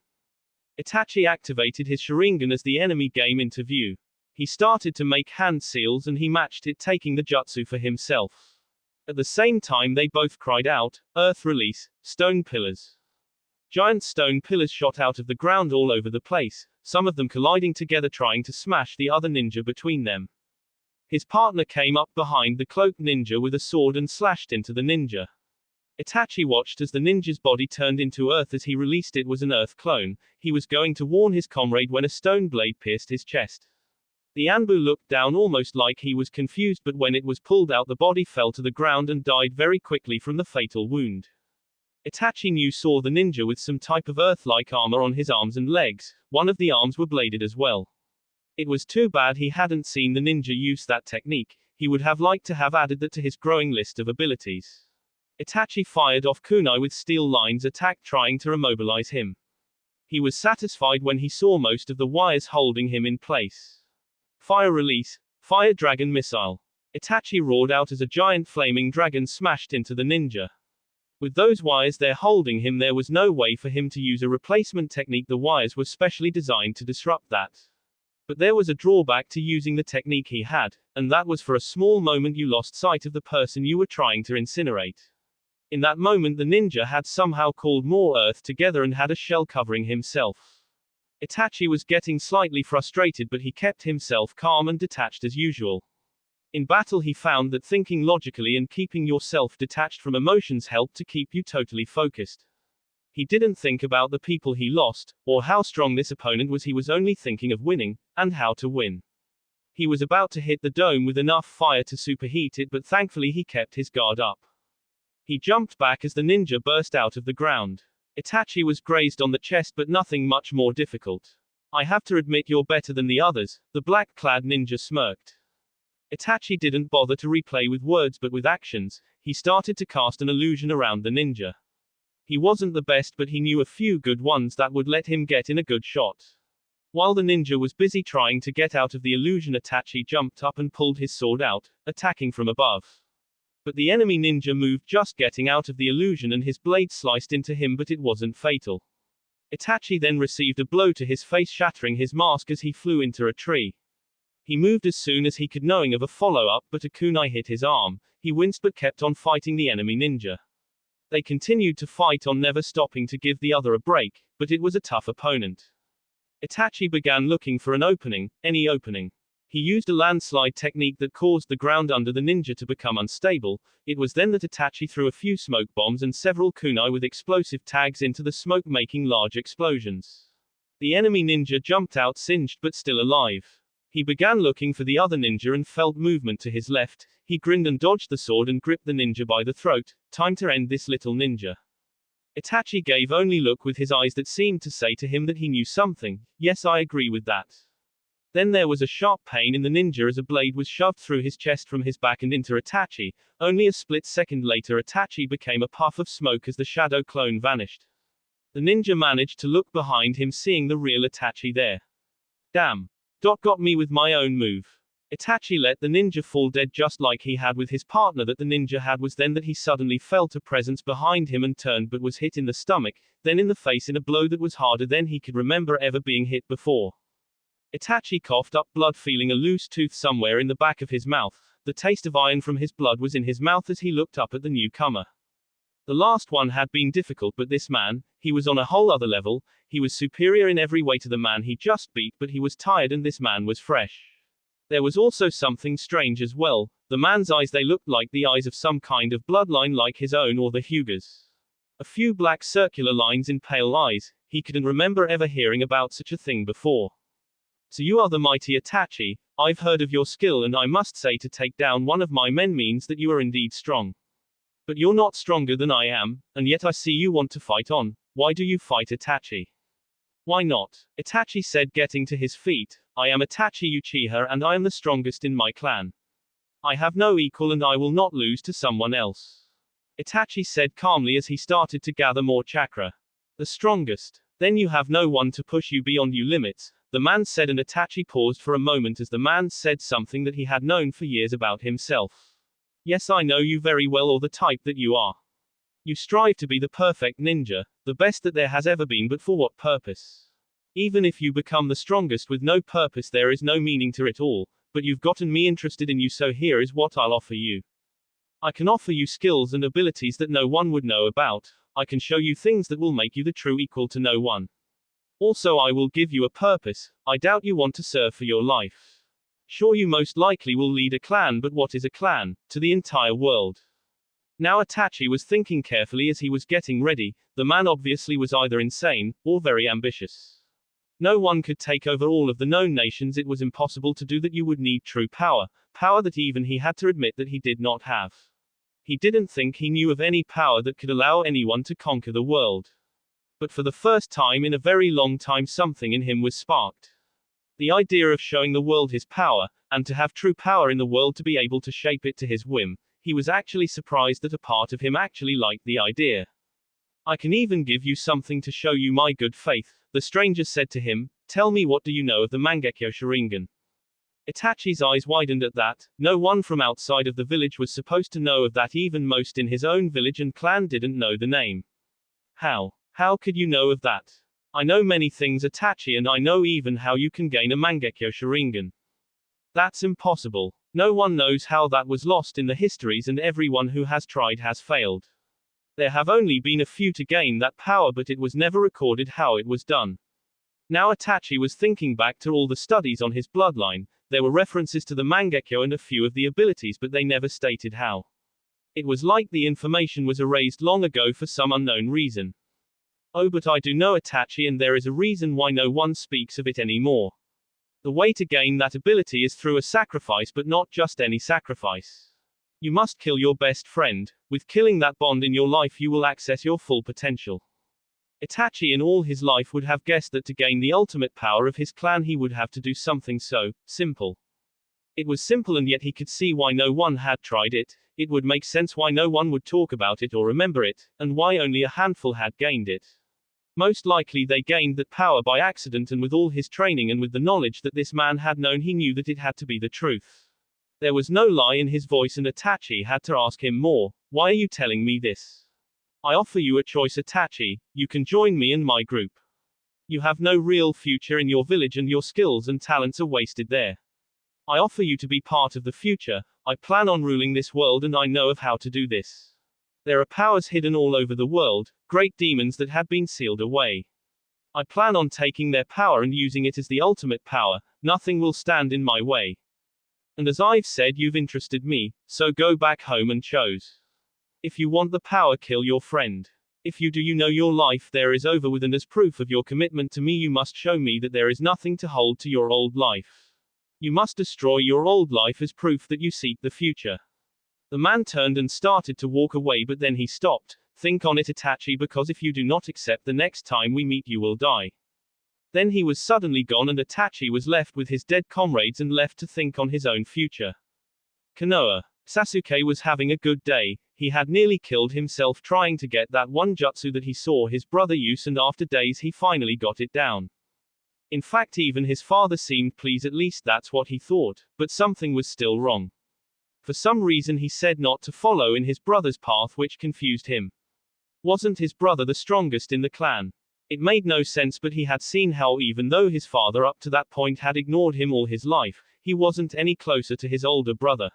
Itachi activated his Sharingan as the enemy came into view. He started to make hand seals and he matched it, taking the jutsu for himself. At the same time they both cried out, "Earth release, stone pillars." Giant stone pillars shot out of the ground all over the place, some of them colliding together trying to smash the other ninja between them. His partner came up behind the cloaked ninja with a sword and slashed into the ninja. Itachi watched as the ninja's body turned into earth as he released it was an earth clone. He was going to warn his comrade when a stone blade pierced his chest. The Anbu looked down almost like he was confused, but when it was pulled out the body fell to the ground and died very quickly from the fatal wound. Itachi saw the ninja with some type of earth-like armor on his arms and legs. One of the arms were bladed as well. It was too bad he hadn't seen the ninja use that technique. He would have liked to have added that to his growing list of abilities. Itachi fired off kunai with steel lines attack trying to immobilize him. He was satisfied when he saw most of the wires holding him in place. Fire release, fire dragon missile. Itachi roared out as a giant flaming dragon smashed into the ninja. With those wires there holding him, there was no way for him to use a replacement technique. The wires were specially designed to disrupt that. But there was a drawback to using the technique he had, and that was for a small moment you lost sight of the person you were trying to incinerate. In that moment the ninja had somehow called more earth together and had a shell covering himself. Itachi was getting slightly frustrated, but he kept himself calm and detached as usual. In battle he found that thinking logically and keeping yourself detached from emotions helped to keep you totally focused. He didn't think about the people he lost, or how strong this opponent was. He was only thinking of winning, and how to win. He was about to hit the dome with enough fire to superheat it, but thankfully he kept his guard up. He jumped back as the ninja burst out of the ground. Itachi was grazed on the chest, but nothing much more difficult. I have to admit you're better than the others, the black-clad ninja smirked. Itachi didn't bother to replay with words but with actions. He started to cast an illusion around the ninja. He wasn't the best, but he knew a few good ones that would let him get in a good shot. While the ninja was busy trying to get out of the illusion, Itachi jumped up and pulled his sword out, attacking from above. But the enemy ninja moved just getting out of the illusion and his blade sliced into him, but it wasn't fatal. Itachi then received a blow to his face, shattering his mask as he flew into a tree. He moved as soon as he could, knowing of a follow-up, but a kunai hit his arm. He winced but kept on fighting the enemy ninja. They continued to fight on, never stopping to give the other a break, but it was a tough opponent. Itachi began looking for an opening, any opening. He used a landslide technique that caused the ground under the ninja to become unstable. It was then that Itachi threw a few smoke bombs and several kunai with explosive tags into the smoke, making large explosions. The enemy ninja jumped out singed but still alive. He began looking for the other ninja and felt movement to his left. He grinned and dodged the sword and gripped the ninja by the throat. Time to end this little ninja. Itachi gave only look with his eyes that seemed to say to him that he knew something. Yes, I agree with that. Then there was a sharp pain in the ninja as a blade was shoved through his chest from his back and into Itachi. Only a split second later Itachi became a puff of smoke as the shadow clone vanished. The ninja managed to look behind him, seeing the real Itachi there. Damn. Got me with my own move. Itachi let the ninja fall dead just like he had with his partner. That the ninja had was then that he suddenly felt a presence behind him and turned, but was hit in the stomach, then in the face in a blow that was harder than he could remember ever being hit before. Itachi coughed up blood, feeling a loose tooth somewhere in the back of his mouth. The taste of iron from his blood was in his mouth as he looked up at the newcomer. The last one had been difficult, but this man, he was on a whole other level. He was superior in every way to the man he just beat, but he was tired and this man was fresh. There was also something strange as well. The man's eyes, they looked like the eyes of some kind of bloodline like his own or the Hyuga's. A few black circular lines in pale eyes. He couldn't remember ever hearing about such a thing before. So you are the mighty Itachi. I've heard of your skill, and I must say to take down one of my men means that you are indeed strong. But you're not stronger than I am, and yet I see you want to fight on. Why do you fight, Itachi? Why not? Itachi said, getting to his feet. I am Itachi Uchiha and I am the strongest in my clan. I have no equal and I will not lose to someone else. Itachi said calmly as he started to gather more chakra. The strongest? Then you have no one to push you beyond your limits, the man said, and Itachi paused for a moment as the man said something that he had known for years about himself. Yes, I know you very well, or the type that you are. You strive to be the perfect ninja, the best that there has ever been, but for what purpose? Even if you become the strongest with no purpose, there is no meaning to it all, but you've gotten me interested in you, so here is what I'll offer you. I can offer you skills and abilities that no one would know about. I can show you things that will make you the true equal to no one. Also, I will give you a purpose. I doubt you want to serve for your life. Sure, you most likely will lead a clan, but what is a clan? To the entire world. Now Itachi was thinking carefully as he was getting ready. The man obviously was either insane, or very ambitious. No one could take over all of the known nations. It was impossible to do that. You would need true power, power that even he had to admit that he did not have. He didn't think he knew of any power that could allow anyone to conquer the world. But for the first time in a very long time, something in him was sparked. The idea of showing the world his power, and to have true power in the world, to be able to shape it to his whim. He was actually surprised that a part of him actually liked the idea. I can even give you something to show you my good faith. The stranger said to him, "Tell me, what do you know of the Mangekyo Sharingan?" Itachi's eyes widened at that. No one from outside of the village was supposed to know of that, even most in his own village and clan didn't know the name. How could you know of that? I know many things, Itachi, and I know even how you can gain a Mangekyo Sharingan. That's impossible. No one knows how that was lost in the histories, and everyone who has tried has failed. There have only been a few to gain that power, but it was never recorded how it was done. Now Itachi was thinking back to all the studies on his bloodline. There were references to the Mangekyo and a few of the abilities, but they never stated how. It was like the information was erased long ago for some unknown reason. Oh, but I do know, Itachi, and there is a reason why no one speaks of it anymore. The way to gain that ability is through a sacrifice, but not just any sacrifice. You must kill your best friend. With killing that bond in your life, you will access your full potential. Itachi in all his life would have guessed that to gain the ultimate power of his clan he would have to do something so simple. It was simple, and yet he could see why no one had tried it. It would make sense why no one would talk about it or remember it, and why only a handful had gained it. Most likely they gained that power by accident, and with all his training and with the knowledge that this man had known, he knew that it had to be the truth. There was no lie in his voice, and Itachi had to ask him more. Why are you telling me this? I offer you a choice, Itachi. You can join me and my group. You have no real future in your village, and your skills and talents are wasted there. I offer you to be part of the future. I plan on ruling this world, and I know of how to do this. There are powers hidden all over the world, great demons that had been sealed away. I plan on taking their power and using it as the ultimate power. Nothing will stand in my way. And as I've said, you've interested me, so go back home and choose. If you want the power, kill your friend. If you do, you know your life there is over with, and as proof of your commitment to me, you must show me that there is nothing to hold to your old life. You must destroy your old life as proof that you seek the future. The man turned and started to walk away, but then he stopped. Think on it, Itachi, because if you do not accept, the next time we meet you will die. Then he was suddenly gone, and Itachi was left with his dead comrades and left to think on his own future. Konoha. Sasuke was having a good day. He had nearly killed himself trying to get that one jutsu that he saw his brother use, and after days he finally got it down. In fact, even his father seemed pleased, at least that's what he thought, but something was still wrong. For some reason he said not to follow in his brother's path, which confused him. Wasn't his brother the strongest in the clan? It made no sense, but he had seen how even though his father up to that point had ignored him all his life, he wasn't any closer to his older brother.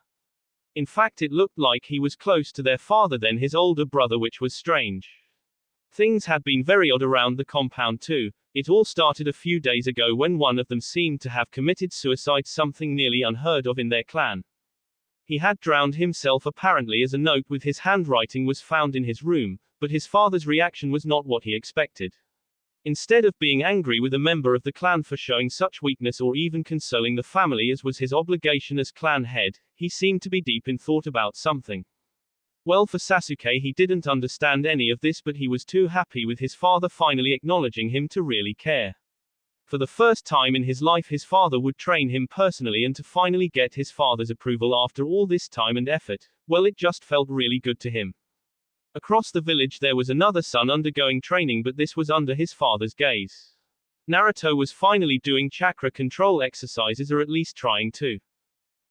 In fact, it looked like he was close to their father than his older brother, which was strange. Things had been very odd around the compound too. It all started a few days ago when one of them seemed to have committed suicide, something nearly unheard of in their clan. He had drowned himself apparently, as a note with his handwriting was found in his room, but his father's reaction was not what he expected. Instead of being angry with a member of the clan for showing such weakness or even consoling the family as was his obligation as clan head, he seemed to be deep in thought about something. Well, for Sasuke, he didn't understand any of this, but he was too happy with his father finally acknowledging him to really care. For the first time in his life, his father would train him personally, and to finally get his father's approval after all this time and effort, well, it just felt really good to him. Across the village there was another son undergoing training, but this was under his father's gaze. Naruto was finally doing chakra control exercises, or at least trying to.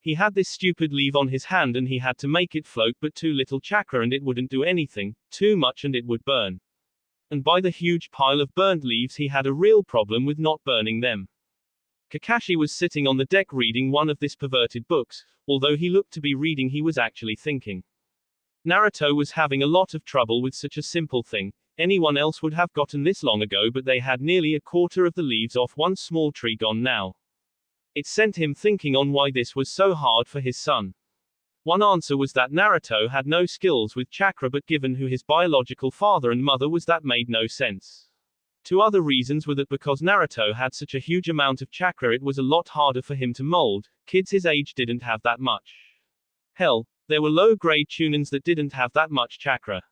He had this stupid leaf on his hand and he had to make it float, but too little chakra and it wouldn't do anything, too much and it would burn. And by the huge pile of burnt leaves he had a real problem with not burning them. Kakashi was sitting on the deck reading one of these perverted books. Although he looked to be reading, he was actually thinking. Naruto was having a lot of trouble with such a simple thing. Anyone else would have gotten this long ago, but they had nearly a quarter of the leaves off one small tree gone now. It sent him thinking on why this was so hard for his son. One answer was that Naruto had no skills with chakra, but given who his biological father and mother was, that made no sense. Two other reasons were that because Naruto had such a huge amount of chakra, it was a lot harder for him to mold. Kids his age didn't have that much. Hell, there were low-grade Chunins that didn't have that much chakra.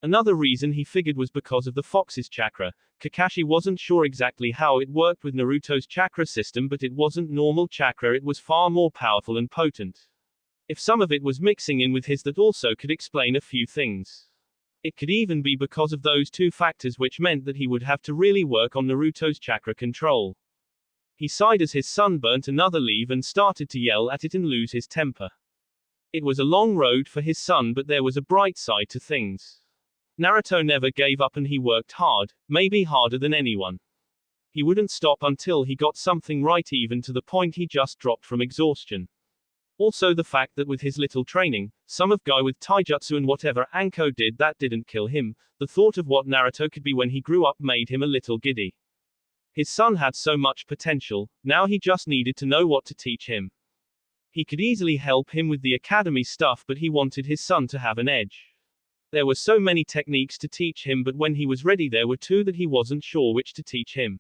Another reason he figured was because of the fox's chakra. Kakashi wasn't sure exactly how it worked with Naruto's chakra system, but it wasn't normal chakra, it was far more powerful and potent. If some of it was mixing in with his, that also could explain a few things. It could even be because of those two factors, which meant that he would have to really work on Naruto's chakra control. He sighed as his son burnt another leaf and started to yell at it and lose his temper. It was a long road for his son, but there was a bright side to things. Naruto never gave up and he worked hard, maybe harder than anyone. He wouldn't stop until he got something right, even to the point he just dropped from exhaustion. Also the fact that with his little training, some of guy with taijutsu and whatever Anko did, that didn't kill him, the thought of what Naruto could be when he grew up made him a little giddy. His son had so much potential, now he just needed to know what to teach him. He could easily help him with the academy stuff, but he wanted his son to have an edge. There were so many techniques to teach him, but when he was ready there were two that he wasn't sure which to teach him.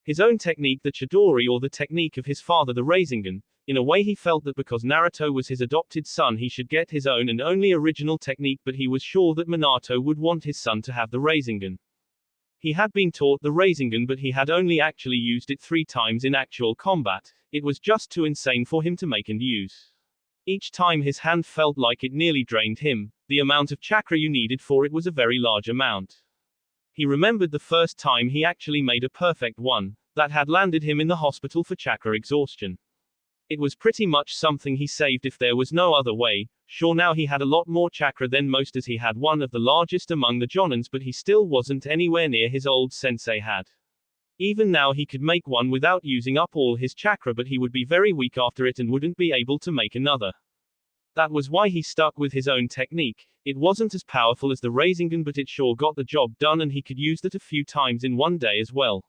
His own technique, the Chidori, or the technique of his father, the Rasengan. In a way he felt that because Naruto was his adopted son he should get his own and only original technique, but he was sure that Minato would want his son to have the Rasengan. He had been taught the Rasengan, but he had only actually used it 3 times in actual combat. It was just too insane for him to make and use. Each time his hand felt like it nearly drained him. The amount of chakra you needed for it was a very large amount. He remembered the first time he actually made a perfect one, that had landed him in the hospital for chakra exhaustion. It was pretty much something he saved if there was no other way. Sure, now he had a lot more chakra than most, as he had one of the largest among the Jonins, but he still wasn't anywhere near his old sensei had. Even now he could make one without using up all his chakra, but he would be very weak after it and wouldn't be able to make another. That was why he stuck with his own technique. It wasn't as powerful as the Rasengan, but it sure got the job done, and he could use that a few times in one day as well.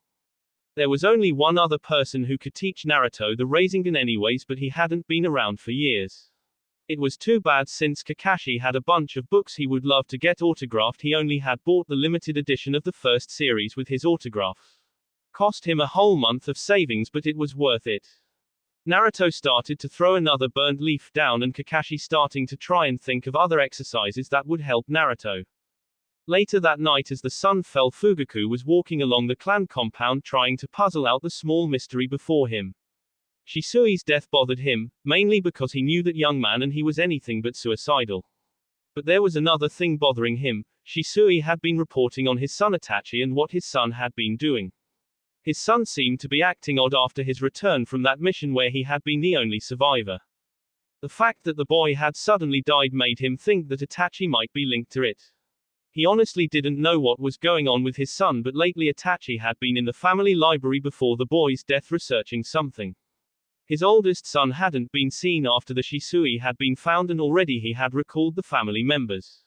There was only one other person who could teach Naruto the Rasengan anyways, but he hadn't been around for years. It was too bad, since Kakashi had a bunch of books he would love to get autographed. He only had bought the limited edition of the first series with his autograph. Cost him a whole month of savings, but it was worth it. Naruto started to throw another burnt leaf down, and Kakashi starting to try and think of other exercises that would help Naruto. Later that night, as the sun fell, Fugaku was walking along the clan compound trying to puzzle out the small mystery before him. Shisui's death bothered him, mainly because he knew that young man and he was anything but suicidal. But there was another thing bothering him. Shisui had been reporting on his son Itachi and what his son had been doing. His son seemed to be acting odd after his return from that mission where he had been the only survivor. The fact that the boy had suddenly died made him think that Itachi might be linked to it. He honestly didn't know what was going on with his son, but lately Itachi had been in the family library before the boy's death researching something. His oldest son hadn't been seen after the Shisui had been found, and already he had recalled the family members.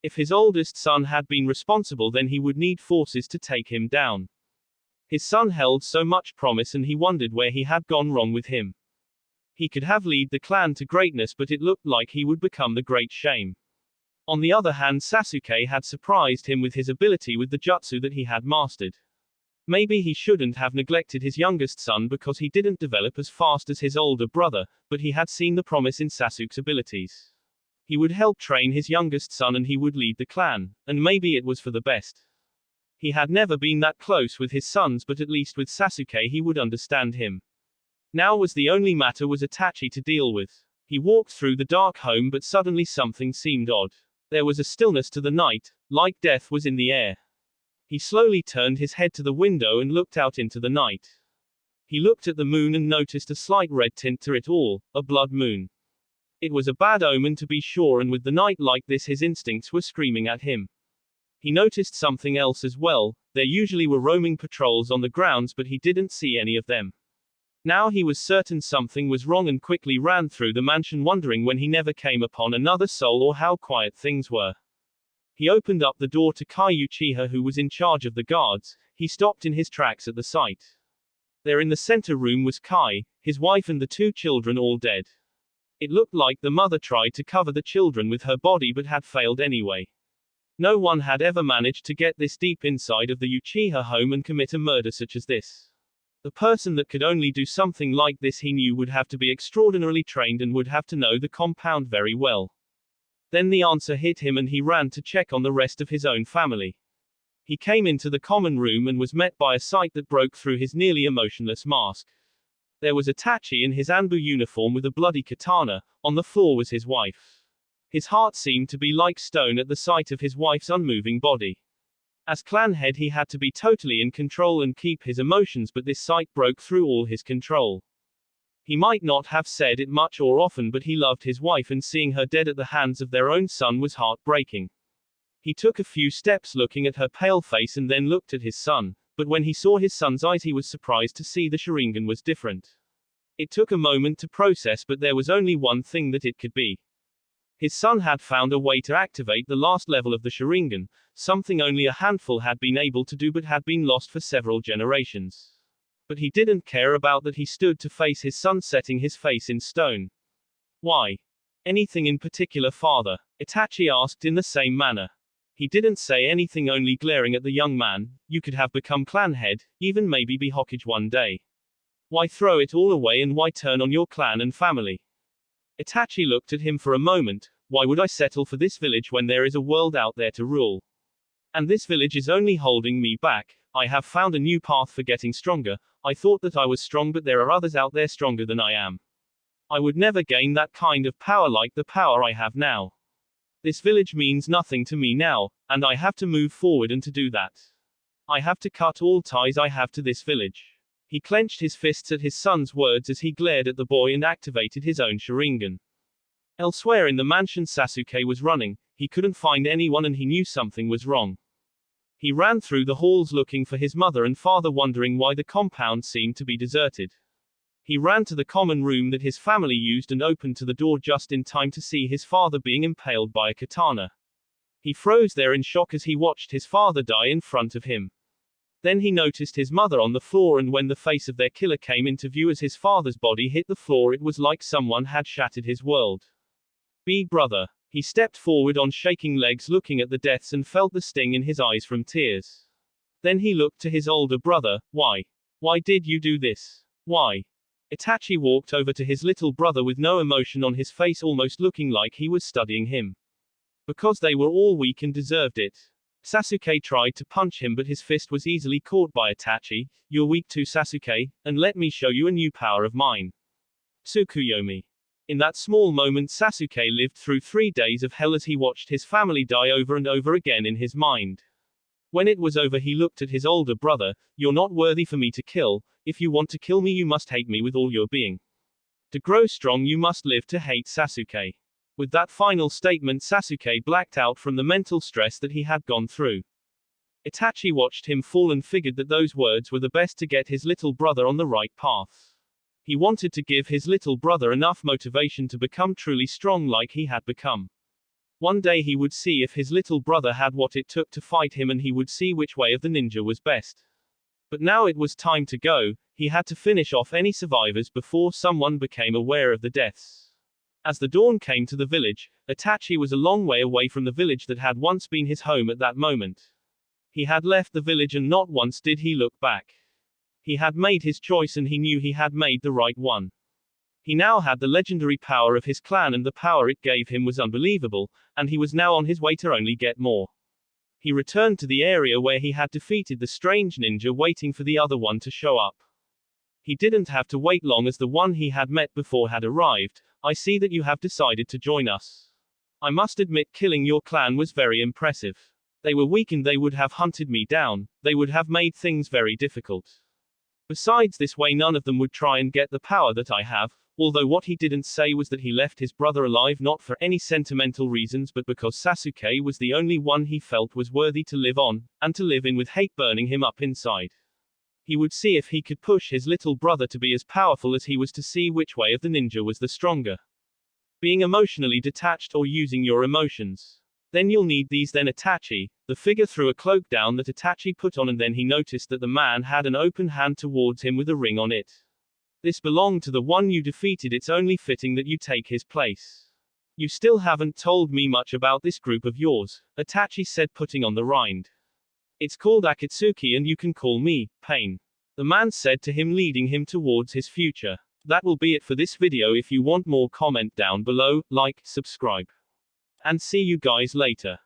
If his oldest son had been responsible, then he would need forces to take him down. His son held so much promise, and he wondered where he had gone wrong with him. He could have led the clan to greatness, but it looked like he would become the great shame. On the other hand, Sasuke had surprised him with his ability with the jutsu that he had mastered. Maybe he shouldn't have neglected his youngest son because he didn't develop as fast as his older brother, but he had seen the promise in Sasuke's abilities. He would help train his youngest son and he would lead the clan, and maybe it was for the best. He had never been that close with his sons, but at least with Sasuke he would understand him. Now was the only matter was Itachi to deal with. He walked through the dark home, but suddenly something seemed odd. There was a stillness to the night, like death was in the air. He slowly turned his head to the window and looked out into the night. He looked at the moon and noticed a slight red tint to it all, a blood moon. It was a bad omen to be sure, and with the night like this his instincts were screaming at him. He noticed something else as well. There usually were roaming patrols on the grounds, but he didn't see any of them. Now he was certain something was wrong and quickly ran through the mansion, wondering when he never came upon another soul or how quiet things were. He opened up the door to Kai Uchiha, who was in charge of the guards. He stopped in his tracks at the sight. There in the center room was Kai, his wife and the 2 children, all dead. It looked like the mother tried to cover the children with her body but had failed anyway. No one had ever managed to get this deep inside of the Uchiha home and commit a murder such as this. The person that could only do something like this, he knew, would have to be extraordinarily trained and would have to know the compound very well. Then the answer hit him and he ran to check on the rest of his own family. He came into the common room and was met by a sight that broke through his nearly emotionless mask. There was Itachi in his Anbu uniform with a bloody katana. On the floor was his wife. His heart seemed to be like stone at the sight of his wife's unmoving body. As clan head, he had to be totally in control and keep his emotions, but this sight broke through all his control. He might not have said it much or often, but he loved his wife, and seeing her dead at the hands of their own son was heartbreaking. He took a few steps looking at her pale face and then looked at his son, but when he saw his son's eyes he was surprised to see the Sharingan was different. It took a moment to process, but there was only one thing that it could be. His son had found a way to activate the last level of the Sharingan, something only a handful had been able to do but had been lost for several generations. But he didn't care about that. He stood to face his son, setting his face in stone. Why? Anything in particular, father? Itachi asked in the same manner. He didn't say anything, only glaring at the young man. You could have become clan head, even maybe be Hokage one day. Why throw it all away and why turn on your clan and family? Itachi looked at him for a moment. Why would I settle for this village when there is a world out there to rule? And this village is only holding me back. I have found a new path for getting stronger. I thought that I was strong, but there are others out there stronger than I am. I would never gain that kind of power like the power I have now. This village means nothing to me now, and I have to move forward, and to do that, I have to cut all ties I have to this village. He clenched his fists at his son's words as he glared at the boy and activated his own Sharingan. Elsewhere in the mansion, Sasuke was running. He couldn't find anyone and he knew something was wrong. He ran through the halls looking for his mother and father, wondering why the compound seemed to be deserted. He ran to the common room that his family used and opened to the door just in time to see his father being impaled by a katana. He froze there in shock as he watched his father die in front of him. Then he noticed his mother on the floor, and when the face of their killer came into view as his father's body hit the floor, it was like someone had shattered his world. Big brother. He stepped forward on shaking legs looking at the deaths and felt the sting in his eyes from tears. Then he looked to his older brother. Why? Why did you do this? Why? Itachi walked over to his little brother with no emotion on his face, almost looking like he was studying him. Because they were all weak and deserved it. Sasuke tried to punch him, but his fist was easily caught by Itachi. You're weak too, Sasuke, and let me show you a new power of mine. Tsukuyomi. In that small moment, Sasuke lived through 3 days of hell as he watched his family die over and over again in his mind. When it was over, he looked at his older brother. You're not worthy for me to kill. If you want to kill me, you must hate me with all your being. To grow strong, you must live to hate Sasuke. With that final statement, Sasuke blacked out from the mental stress that he had gone through. Itachi watched him fall and figured that those words were the best to get his little brother on the right path. He wanted to give his little brother enough motivation to become truly strong like he had become. One day he would see if his little brother had what it took to fight him, and he would see which way of the ninja was best. But now it was time to go. He had to finish off any survivors before someone became aware of the deaths. As the dawn came to the village, Itachi was a long way away from the village that had once been his home at that moment. He had left the village and not once did he look back. He had made his choice and he knew he had made the right one. He now had the legendary power of his clan, and the power it gave him was unbelievable, and he was now on his way to only get more. He returned to the area where he had defeated the strange ninja, waiting for the other one to show up. He didn't have to wait long as the one he had met before had arrived. I see that you have decided to join us. I must admit, killing your clan was very impressive. They were weak and they would have hunted me down. They would have made things very difficult. Besides, this way none of them would try and get the power that I have, although what he didn't say was that he left his brother alive not for any sentimental reasons but because Sasuke was the only one he felt was worthy to live on, and to live in with hate burning him up inside. He would see if he could push his little brother to be as powerful as he was, to see which way of the ninja was the stronger. Being emotionally detached or using your emotions. Then you'll need these. Then Itachi, the figure, threw a cloak down that Itachi put on, and then he noticed that the man had an open hand towards him with a ring on it. This belonged to the one you defeated. It's only fitting that you take his place. You still haven't told me much about this group of yours, Itachi said, putting on the rind. It's called Akatsuki and you can call me Pain, the man said to him, leading him towards his future. That will be it for this video. If you want more, comment down below, like, subscribe. And see you guys later.